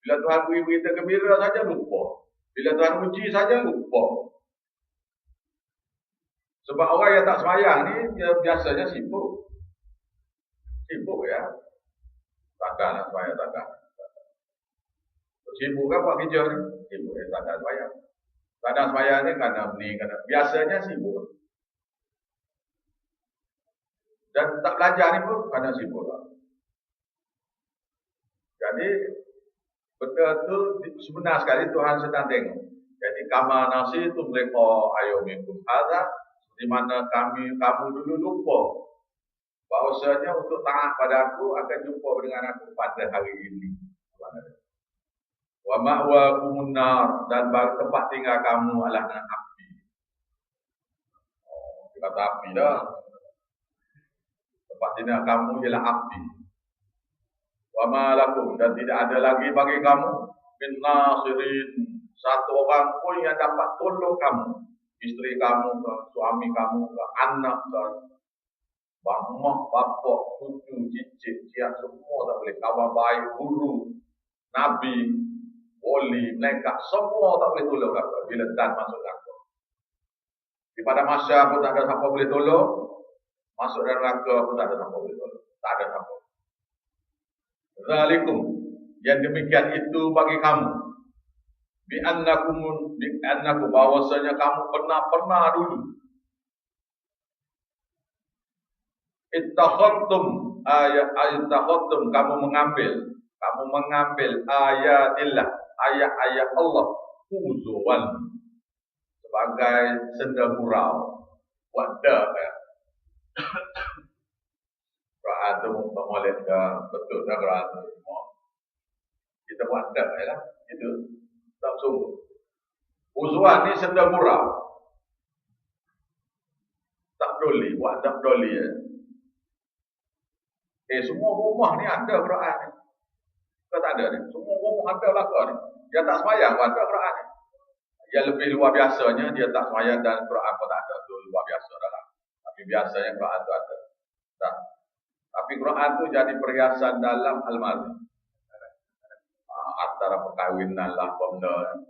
Bila Tuhan beri berita gembira saja lupa. Bila Tuhan uji saja lupa. Sebab orang yang tak sembahyang ni dia biasanya sibuk. Sibuk ya. Takkan nak sembahyang takkan. Sibuk kan buat kerja ni? Sibuk ya takkan sembahyang. Takkan sembahyang ni kerana biasanya sibuk. Dan tak belajar ni pun kerana sibuk lah. Jadi betul tu sebenar sekali Tuhan sedang tengok. Jadi kama nasitum liqa ayaumikum hadza, di mana kamu dulu lupa bahawasanya untuk taat pada aku akan jumpa dengan aku pada hari ini. Wa ma'wakumun nar, dan tempat tinggal kamu adalah api. Kita kata api dah. Tempat tinggal kamu ialah api. Wa ma lakum, dan tidak ada lagi bagi kamu min nasirin, satu orang pun yang dapat tolong kamu. Isteri kamu ke, suami kamu ke, anak ke, mak, bapak, cucu, cicit, ciak, semua tak boleh. Kawan baik, guru, nabi, wali, malaikat, semua tak boleh tolong kamu bila dan masuk neraka. Di pada masa pun tak ada siapa boleh tolong. Masuk dalam neraka pun tak ada siapa boleh tolong. Tak ada siapa. Zalikum, yang demikian itu bagi kamu. Bi'annakum bahwasanya kamu pernah dulu ittakhadtum kamu mengambil ayatillah ayat-ayat Allah huzuwan sebagai senda gurau. Wadah ya. Quran tu molek dah betul dah Quran tu semua. Kita buat dah lah. Itu tak sungguh. Huzuwan ni senda gurau. Tak doli, buat tak doli ya. Semua rumah ni ada Quran ni. Kau tak ada ni. Semua rumah ada belakang ni. Dia tak sembahyang pun ada Quran ni. Yang lebih luar biasanya dia tak sembahyang dan Quran pun tak ada. Itu luar biasa dalam. Tapi biasanya Quran tu ada. Tak. Tapi Quran tu jadi perhiasan dalam almari. Antara perkahwinan lah benda.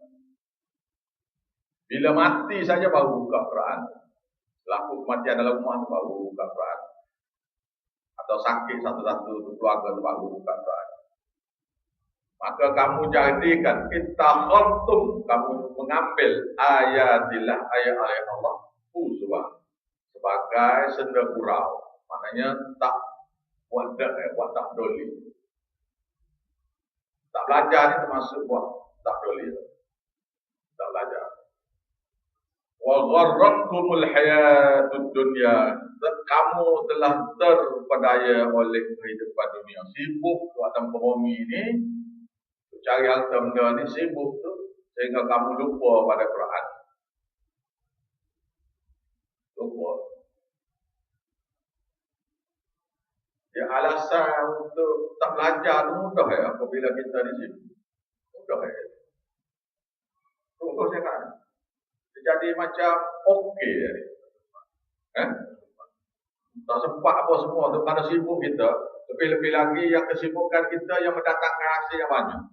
Bila mati saja baru buka Quran. Laku kematian dalam rumah tu baru buka Quran. Atau sakit satu-satu keluarga tu baru buka Quran. Maka kamu jadikan ittakhadtum, kamu mengambil ayatillah ayat-ayat Allah huzwa sebagai senda gurau. Maknanya tak buat tak doli. Tak belajar ni termasuk buat tak doli. Tak belajar. Wa gharrakumul hayatud dunya. Kamu telah terpedaya oleh kehidupan dunia. Sibuk atas bumi ini, cari harta benda ni sibuk tu sehingga kamu lupa pada Quran. Lupa. Ya alasan untuk tak belajar tu mudah ya apabila kita ni sibuk. Mudah ya. Tunggu jangan. Jadi macam okey ya. Tak sempat apa semua tu kerana sibuk kita. Lebih-lebih lagi yang kesibukan kita yang mendatangkan hasil yang banyak.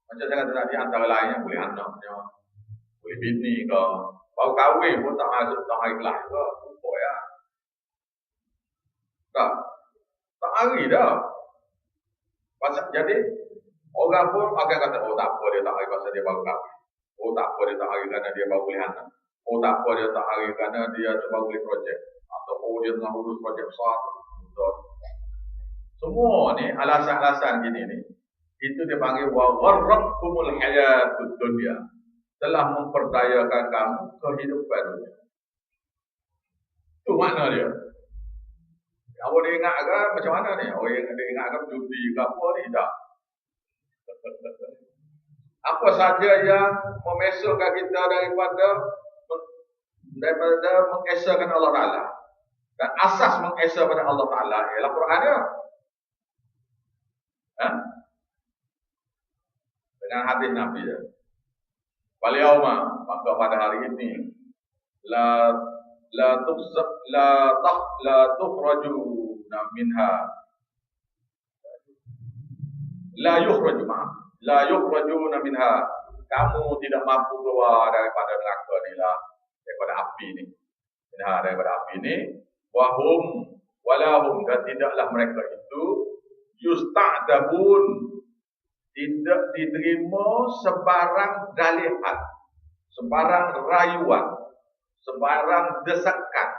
Macam saya kata tadi antara lainnya boleh anaknya, boleh bini ke, baru kahwin pun tak masuk tak hari kelas ke, lupa ya. Tak hari dah. Jadi orang pun akan kata, oh tak apa dia tak hari pasal dia baru kahwin. Oh tak apa dia tak hari kerana dia baru boleh anak. Oh tak apa dia tak hari kerana dia cuba boleh projek. Atau oh dia tengah urus projek besar tu. Semua ni alasan-alasan gini ni. Itu dia panggil wa gharrakumul hayatud dunya. Telah memperdayakan kamu kehidupan dunia. Itu makna dia. Awak dia ingat ke macam mana ni? Awak dia ingat ke judi ke apa ni? Tak. Apa saja yang memesokkan kita daripada mengesahkan Allah Ta'ala. Dan asas mengesahkan Allah Ta'ala ialah Quran dia. Dengan hadis Nabi dia. Wal-yauma, maka pada hari ini la tukhrajuna minha la yukhrajuna minha, kamu tidak mampu keluar daripada neraka ni lah, daripada api ni. Daripada api ni walahum, dan tidaklah mereka itu yusta'dabun, tidak diterima sebarang dalihan, sebarang rayuan, sebarang desakan,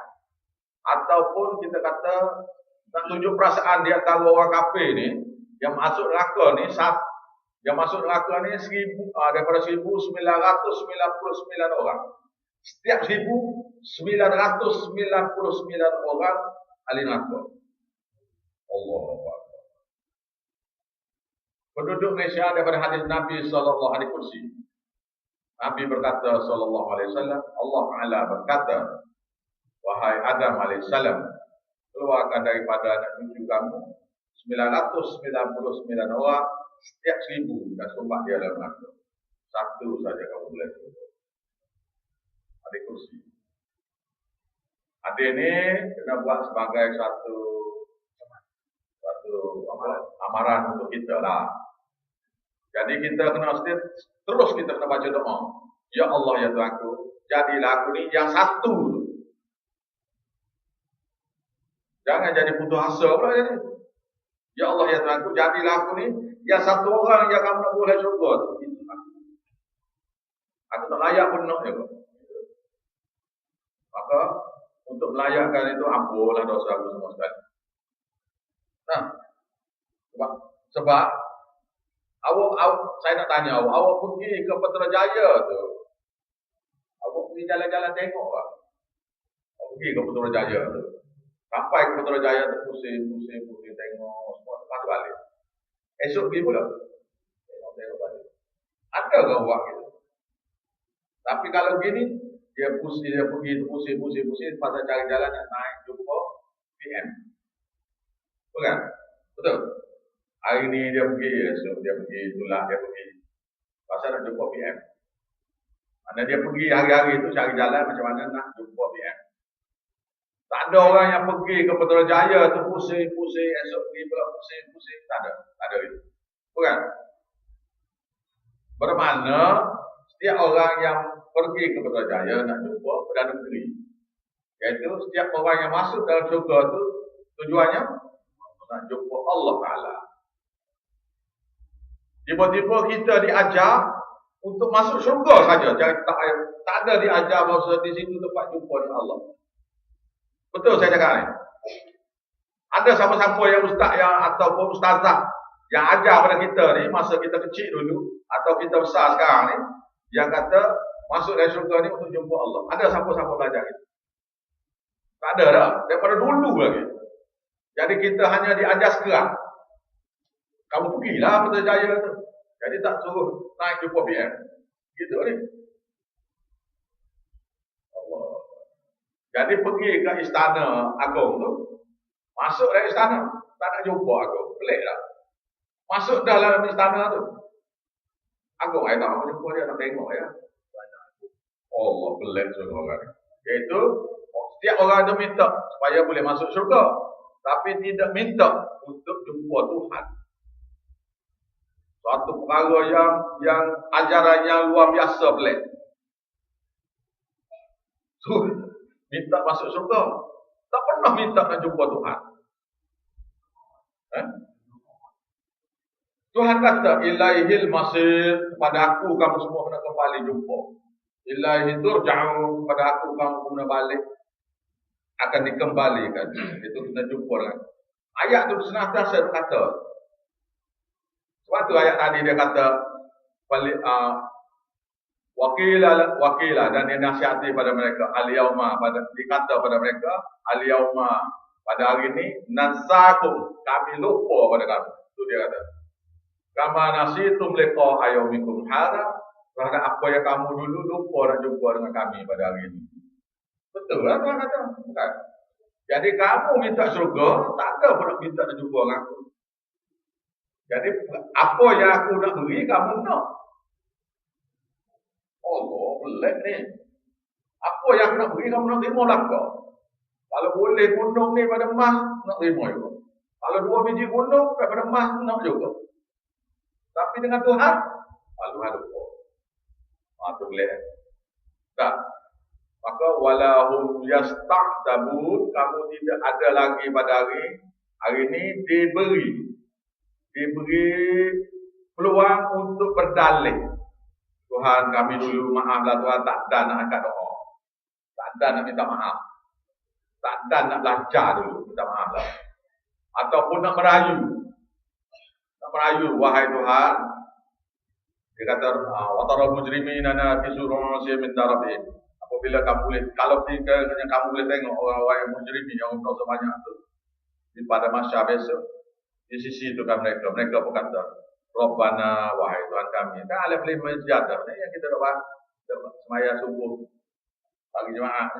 ataupun kita kata nak tunjuk perasaan di antara orang kafir ni yang masuk neraka ni, yang masuk neraka ni daripada 1999 orang. Setiap 1999 orang ahli neraka. Allah. Penduduk Malaysia daripada hadis Nabi sallallahu alaihi wasallam. Nabi berkata sallallahu alaihi wasallam, Allah Taala berkata, wahai Adam alaihi salam, keluarkan daripada anak cucu kamu 999 orang, setiap 1000 dan sumpah dia dalam neraka. Satu saja kamu boleh surga. Hadis kursi. Hadis ini kena buat sebagai satu amaran untuk kita lah. Jadi kita kena terus kita kena baca doa. Ya Allah ya Tuhanku, jadilah aku ni yang satu. Jangan jadi putus asa pula jadi. Ya Allah ya Tuhanku, jadilah aku ni yang satu orang yang kamu nak boleh syurga tu. Kalau tak layak pun nak juga. Maka untuk melayakkan itu apalah dosa aku semua sekali. Nah, sebab awak saya nak tanya awak pergi ke Putrajaya tu. Awak pergi jalan-jalan tengok tak? Awak pergi ke Putrajaya tu. Sampai ke Putrajaya tu pusing tengok semua lepas balik. Esok pergi pula. Tengok balik. Ada ke awak gitu? Tapi kalau gini dia pergi pusing pasal cari jalan nak naik jumpa PM. Bukan? Betul? Hari ni dia pergi, esok dia pergi, itulah dia pergi. Pasal nak jumpa PM. Mana dia pergi hari-hari itu cari jalan macam mana nak jumpa PM. Tak ada orang yang pergi ke Putrajaya tu pusing, esok pergi pula pusing. Tak ada itu. Bukan? Bermakna setiap orang yang pergi ke Putrajaya nak jumpa Perdana Menteri. Iaitu setiap orang yang masuk dalam syurga tu tujuannya nak jumpa Allah Ta'ala. Tiba-tiba kita diajar untuk masuk syurga saja. Tak ada diajar bahawa di situ tempat jumpa dengan Allah. Betul saya cakap ni? Ada siapa-siapa yang ustaz yang ataupun ustazah yang ajar pada kita ni masa kita kecil dulu atau kita besar sekarang ni yang kata masuk dalam syurga ni untuk jumpa Allah. Ada siapa-siapa belajar itu? Tak ada dah. Daripada dulu lagi. Jadi kita hanya diajar sekarang. Kamu pergilah Putrajaya tu. Jadi tak suruh naik jumpa PM. Gitu ni. Allah. Jadi pergi ke istana agung tu. Masuk dalam istana. Tak nak jumpa agung. Pelik tak? Masuk dalam istana tu. Agung, saya tak mau jumpa dia. Nak tengok ya. Allah pelik semua orang. Iaitu setiap orang tu minta supaya boleh masuk syurga. Tapi tidak minta untuk jumpa Tuhan. Suatu perkara yang ajaran yang luar biasa pelik. So, minta masuk syurga. Tak pernah minta nak jumpa Tuhan. Tuhan kata, ilaihil masir, pada aku kamu semua kena kembali jumpa. Ilaihi turja'un, pada aku kamu kena balik. Akan dikembalikan. Itu kita jumpa dengan. Ayat tu senantiasa berkata. Sebab tu ayat tadi dia kata wakilah dan dia nasihati pada mereka al-yauma, dikata pada mereka al-yauma, pada hari ini nansakum, kami lupa pada kamu. Itu dia kata. Kama nasitum liqa yaumikum hadza, terhadap apa yang kamu dulu lupa nak jumpa dengan kami pada hari ini. Betul lah Tuhan kata. Bukan. Jadi kamu minta syurga, tak ada pun nak minta nak jumpa dengan aku. Jadi apa yang aku nak beri, kamu nak. Allah, pelik ni. Apa yang aku nak beri, kamu nak terima lah kau. Kalau boleh gunung ni pada emas, nak terima juga. Kalau 2 biji gunung pada emas, nak juga. Tapi dengan Tuhan, Tuhan lupa. Itu pelik. Tak. Maka walahum yasta'tabun, kamu tidak ada lagi pada hari ini diberi peluang untuk berdalih. Tuhan kami dulu maaflah Tuhan, tak ada nak angkat doa. Tak ada nak minta maaf. Tak ada nak belajar dulu, minta maaf lah. Ataupun nak merayu. Nak merayu, wahai Tuhan. Dia kata, wa taral mujrimina nakisu ru'usihim min darabihim. Apabila kamu boleh, kalau kamu boleh tengok orang-orang yang mujrimin yang berdosa banyak tu di pada masa besok, di sisi itu kan mereka berkata, Rabbana, wahai Tuhan kami. Kan ada beli menjadah ni yang kita dapat semaya subuh pagi Jumaat.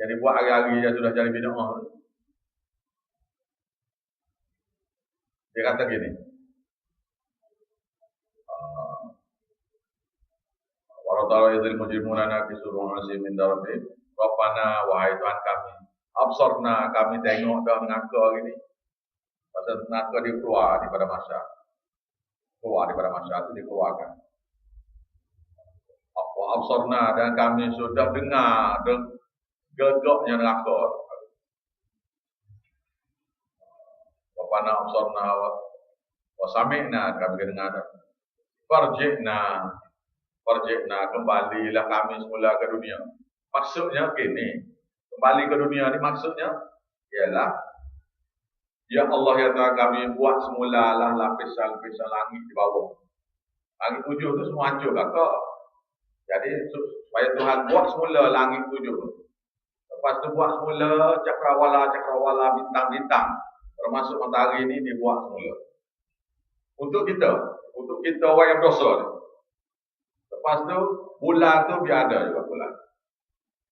Yang dibuat hari-hari yang sudah jadi bid'ah. Dia kata gini. Waradara idhil mujrimuna nakisu ru'usihim min darabihim. Rabbana, wahai Tuhan kami. Absarna, kami tengok dah mengaku hari ini. Pasal mengaku dia keluar daripada masa. Keluar daripada masa itu dikeluarkan. Apa absarna, dan kami sudah dengar gegaknya neraka. Rabbana absarna wa sami'na, kami dengar. Farji'na Farji'na, kembalilah kami semula ke dunia. Maksudnya gini, kembali ke dunia ni maksudnya ialah ya Allah ya Tuhan kami buat semula lah lapisan-lapisan langit di bawah. Langit tujuh tu semua hancur kakak. Jadi supaya Tuhan buat semula langit tujuh. Lepas tu buat semula cakrawala, bintang-bintang. Termasuk matahari ini dibuat semula. Untuk kita orang yang berdosa ni. Lepas tu bulan tu biar ada juga bulan.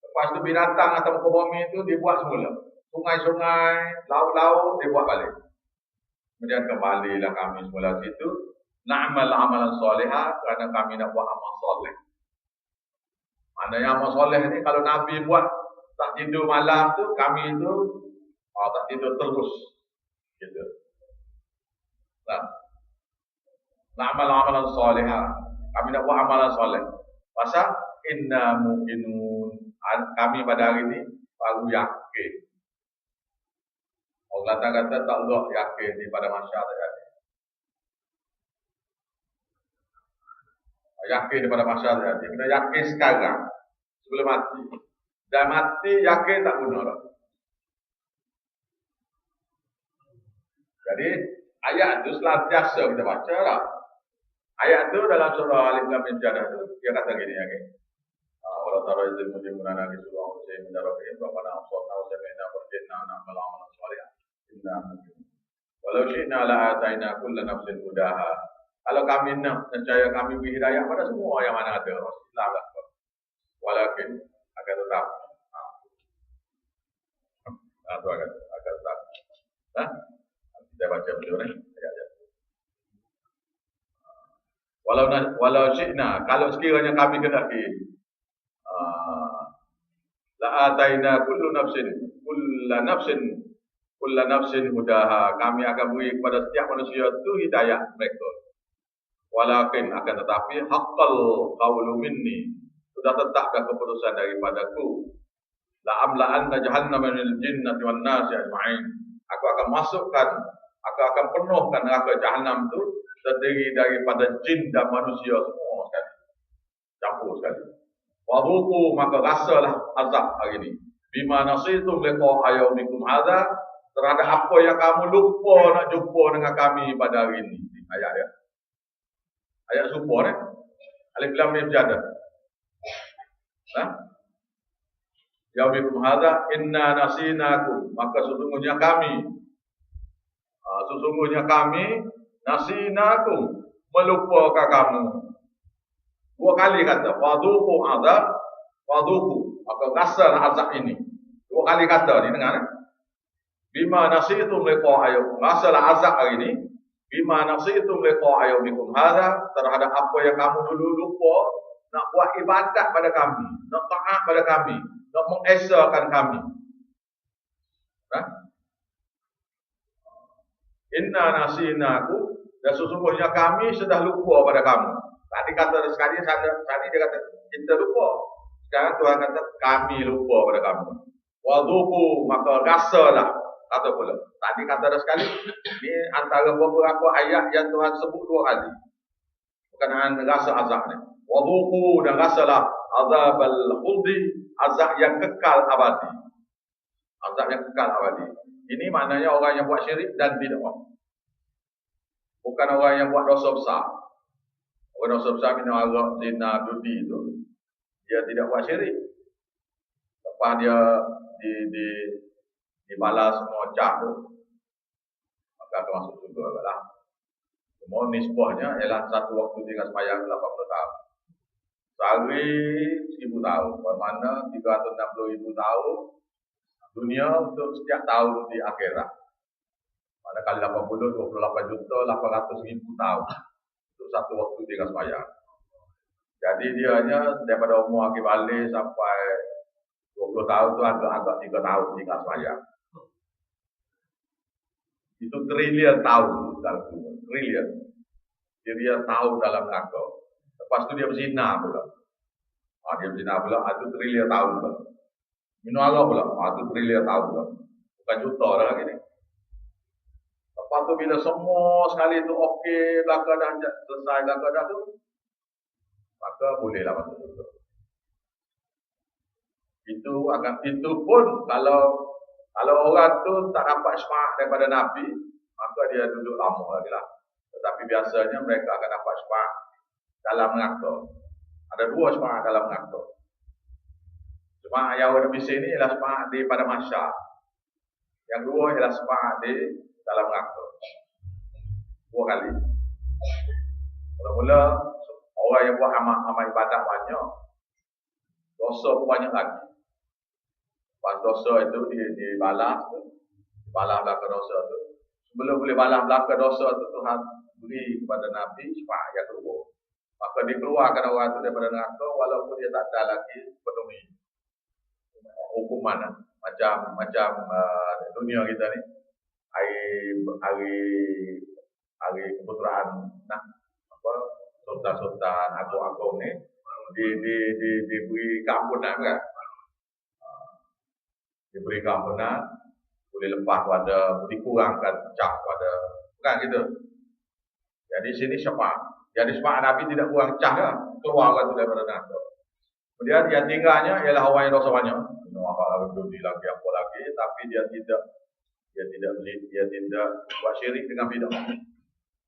Lepas tu binatang atau muka bumi itu dibuat semula. Sungai-sungai, laut-laut dibuat balik. Kemudian kembalilah kami semula situ. Na'mal amalan solehah kerana kami nak buat amal soleh. Maknanya amal soleh ni kalau Nabi buat tak tidur malam tu, kami itu tak tidur terus. Gitu. Nah, na'mal amalan solehah. Kami nak buat amalan soleh. Pasal inna mu'minun. Kami pada hari ini baru yakin. Allah kata tak Allah yakin di pada masyarakat. Yakin daripada masyarakat. Dia kena yakin sekarang sebelum mati. Dan mati yakin tak guna lah. Jadi ayat itu senantiasa kita baca lah. Ayat itu dalam surah Al-Imran Menjadah itu dia kata gini ya. Wala tara izil mujrimuna fi surah Al-Husain min rabbihim rabbana absarna wa sami'na farji'na na'mal amalan shalihan inna mu'minun. Walau syi'na la'ataina kulla nafsin hudaha. Kalau kami nak percaya kami beri hidayah pada semua yang mana ada. Islam lah. Walakin akan tetap. Itu akan tetap. Kita baca betul ni. Walau syi'na, kalau sekiranya kami kendaki, la'ataina kulla nafsin hudaha. Kami akan beri kepada setiap manusia itu hidayah mereka. Walakin akan tetapi haqqal qawlu minni, sudah tetapkan keputusan daripadaku. La'amla'anna jahannama minal jinnati wan nasi ajma'in. Aku akan penuhkan neraka Jahannam itu terdiri daripada jin dan manusia semua sekali. Campur sekali. Wadhuku, maka rasalah azab hari ini. Bima nasitum liqa'a yaumikum hadza, terhadap apa yang kamu lupa nak jumpa dengan kami pada hari ini. Ayat ya. Ayat super ni. Alif lam mim jada. Yaumikum hadza inna nasinakum, maka sesungguhnya kami nasinakum, melupakan kamu. Dua kali kata wadhuku azab, wadhuku, maka rasalah azab ini. Dua kali kata ni dengar. Bima nasitum liqa'a yaumikum, rasalah azab hari ini. Bima nasitum liqa'a yaumikum hadza, terhadap apa yang kamu dulu lupa nak buat ibadat pada kami, nak taat pada kami, nak mengesakan kami. Inna nasinaku, dan sesungguhnya kami sudah lupa pada kamu. Tadi kata sekali dia kata kita lupa. Sekarang Tuhan kata kami lupa pada kamu. Wadhuku, maka rasalah. Kata pula. Tadi kata sekali. Ini antara beberapa ayat yang Tuhan sebut dua kali. Berkenaan rasa azab ni. Wadhuku, dan rasalah azabal khuldi, azab yang kekal abadi. Azab yang kekal abadi. Ini maknanya orang yang buat syirik dan bid'ah. Bukan orang yang buat dosa besar. Orang dosa besar minum arak, zina, judi itu, dia tidak buat syirik. Lepas dia dibalas semua cak tu, maka akan masuk surga lah. Semua nisbahnya ialah satu waktu tinggal sembahyang 80 tahun. Sehari 1000 tahun. Bermakna 360,000 tahun dunia untuk setiap tahun di akhirat. Pada kali 80, 28 juta 800,000 tahun. Untuk satu waktu tinggal sembahyang. Jadi dia hanya daripada umur akhir balik sampai 20 tahun tu agak-agak 3 tahun tinggal sembahyang. Itu triliun tahun dalam kubur. Triliun. Dia tahu dalam neraka. Lepas tu dia berzina pula. Dia berzina pula, itu triliun tahun pula. Minum arak pula, itu triliun tahun pula. Bukan juta dah lagi ni. Lepas tu bila semua sekali tu okey, belakang dah selesai belakang dah tu, maka bolehlah masuk surga. Itu pun kalau orang tu tak dapat syafaat daripada Nabi, maka dia duduk lama lagi lah. Tetapi biasanya mereka akan dapat syafaat dalam neraka. Ada dua syafaat dalam neraka. Syafaat yang ada di sini ialah syafaat di pada mahsyar. Yang dua ialah syafaat di dalam neraka. Dua kali. Mula-mula orang yang buat amal ibadat banyak, dosa pun banyak lagi. Lepas dosa itu dibalas belaka dosa itu. Sebelum boleh balas belaka dosa itu, Tuhan beri kepada Nabi syafaat yang kedua. Maka dikeluarkan orang itu daripada neraka walaupun dia tak ada lagi penuhi hukuman. Macam dunia kita ni, hari kebetulan sultan-sultan agung-agung ni diberi keampunan kan. Diberi keampunan, boleh lepas pada, dikurangkan pecah pada, bukan gitu. Jadi sini syafaat. Jadi syafaat Nabi tidak kurang pecah dah, keluar orang itu daripada neraka. Kemudian yang tinggalnya ialah orang yang dosa banyak. Lagi lagi apa lagi, tapi dia tidak buat syirik dengan bid'ah.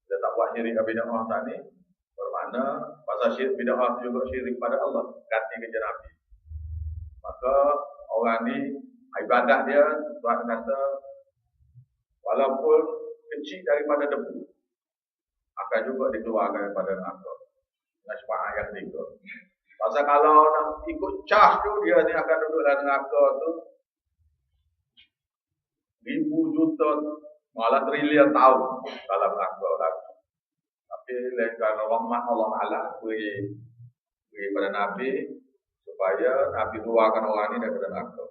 Dia tak buat syirik dengan bid'ah tadi, bermakna pasal syirik bid'ah juga syirik pada Allah, ganti kerja Nabi. Maka orang ni ibadat dia, Tuhan kata walaupun kecil daripada debu akan juga dikeluarkan daripada neraka. Dengan syafaat yang ketiga. Pasal kalau nak ikut cas tu, dia ni akan duduk dalam neraka tu ribu juta, malah trilion tahun dalam neraka lagi. Tapi kerana rahmat Allah Ta'ala beri pada Nabi supaya Nabi keluarkan orang ni daripada neraka.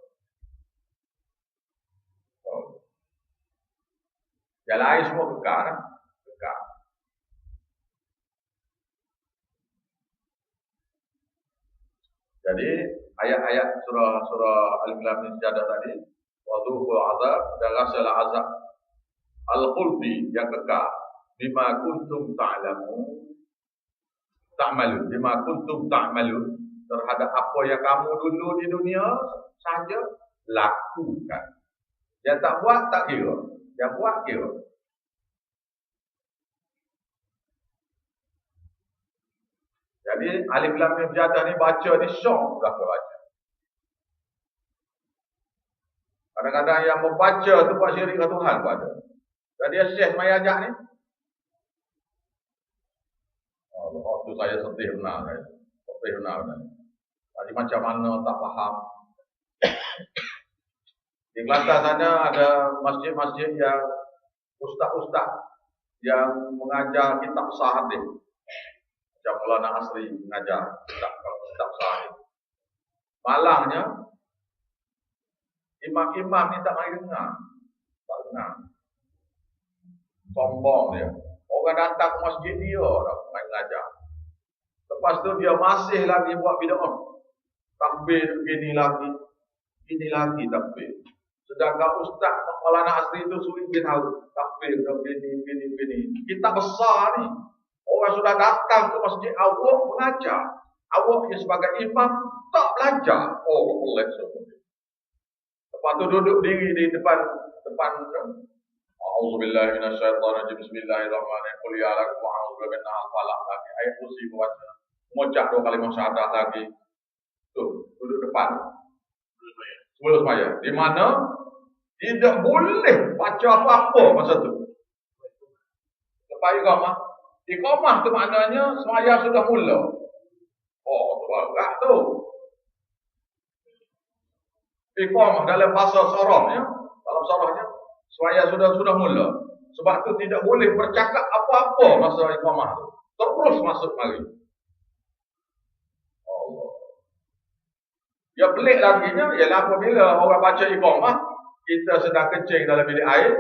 Yang lain semua kekal. Jadi ayat-ayat surah Alif Lam Mim Sajadah tadi, wadhuqul azab, dan rasalah azab al-khuldi yang kekal, bima kuntum ta'lamun terhadap apa yang kamu dulu di dunia saja lakukan. Yang tak buat tak kira, yang buat kira. Jadi Alif Lam Mim Sajadah ni baca ni syok dah baca. Kadang-kadang yang membaca tu buat syirik dengan Tuhan pun ada. Dan dia syekh maya ajak ni. Oh, tu saya sedih benar. Tadi macam mana tak faham. Di Kelantan sana ada masjid-masjid yang ustaz-ustaz yang mengajar kitab sahadih. Macam Maulana Asri mengajar kitab sahih. Malangnya imam-imam ni tak mari dengar. Tak dengar. Sombong dia. Orang datang ke masjid dia dah main mengajar. Lepas tu dia masih lagi buat bid'ah. Takbir gini lagi takbir. Sedangkan Ustaz Maulana Asri itu sulit dia tahu takbir gini. Kitab besar ni. Orang sudah datang ke masjid awak mengajar. Awak yang sebagai imam tak belajar. Oh, boleh semua. Lepas tu duduk diri di depan. A'udzubillahi minasyaitonirrajim. Bismillahirrahmanirrahim. Qul ya lakum a'udzu billahi falaq lagi. Ayat kursi baca. Mengucap 2 kalimah syahadat lagi. Tuh, duduk depan. Sebelum sembahyang. Di mana tidak boleh baca apa-apa masa tu. Lepas iqamah. Iqamah tu maknanya sembahyang sudah mula. Oh, tu berat tu. Iqamah dalam bahasa sarahnya, sembahyang sudah mula. Sebab tu tidak boleh bercakap apa-apa masa iqamah tu. Terus masuk mari. Allah. Yang pelik laginya ialah apabila orang baca iqamah, kita sedang kencing dalam bilik air.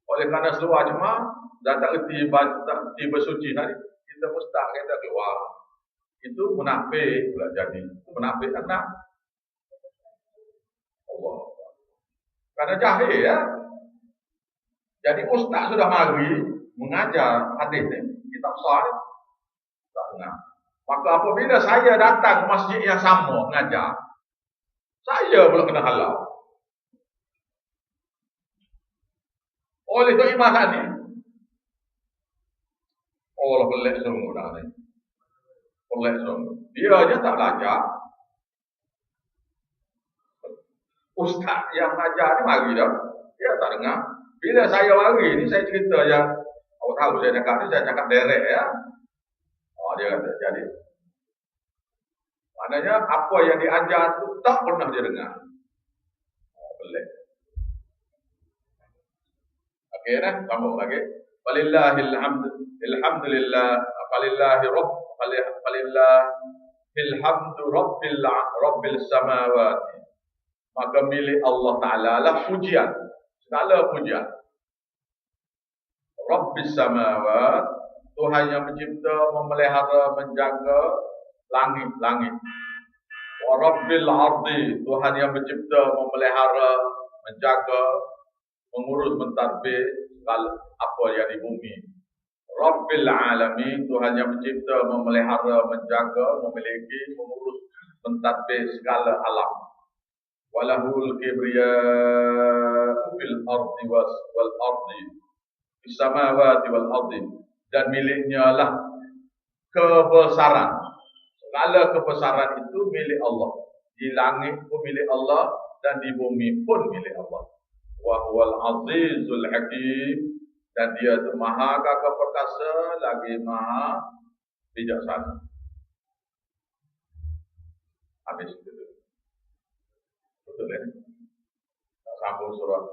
Oleh kerana seluar jemaah dan tak erti bersuci tadi, kita mustahil kita keluar. Itu munafik pula jadi. Munafik tak? Allah. Kerana jahil ya. Jadi ustaz sudah mari mengajar hadis ni, kitab sahih tak Maka apabila saya datang ke masjid yang sama mengajar, saya pula kena halau. Oleh tu imam tadi, Allah pelik semua dah ni. Pelik semua. Dia aja tak belajar. Ustaz yang mengajar ni mari dah. Dia tak dengar. Bila saya mari ni, saya cerita yang awak tahu saya cakap ni, saya cakap direct ya. Oh, dia kata, jadi. Maknanya apa yang diajar tu tak pernah dia dengar. Oh, pelik. Okey dah, sambung lagi. Walillahil hamd. Alhamdulillah. Falillahil hamdu rabbil samawati. Maka milik Allah Ta'ala lah pujian. Segala pujian. Rabbis samawat. Tuhan yang mencipta, memelihara, menjaga langit-langit. Wa rabbil ardi. Tuhan yang mencipta, memelihara, menjaga, mengurus, mentadbir segala apa yang di bumi. Rabbil alamin. Tuhan yang mencipta, memelihara, menjaga, memiliki, mengurus, mentadbir segala alam. Walahul kibriya'u fil ardi wal ardi fis samawati wal ardi, dan miliknya lah kebesaran. Segala kebesaran itu milik Allah. Di langit pun milik Allah dan di bumi pun milik Allah. Wa huwal azizul hakim, dan dia itu maha gagah perkasa lagi maha bijaksana. Habis itu. Betul ya? Sambung surat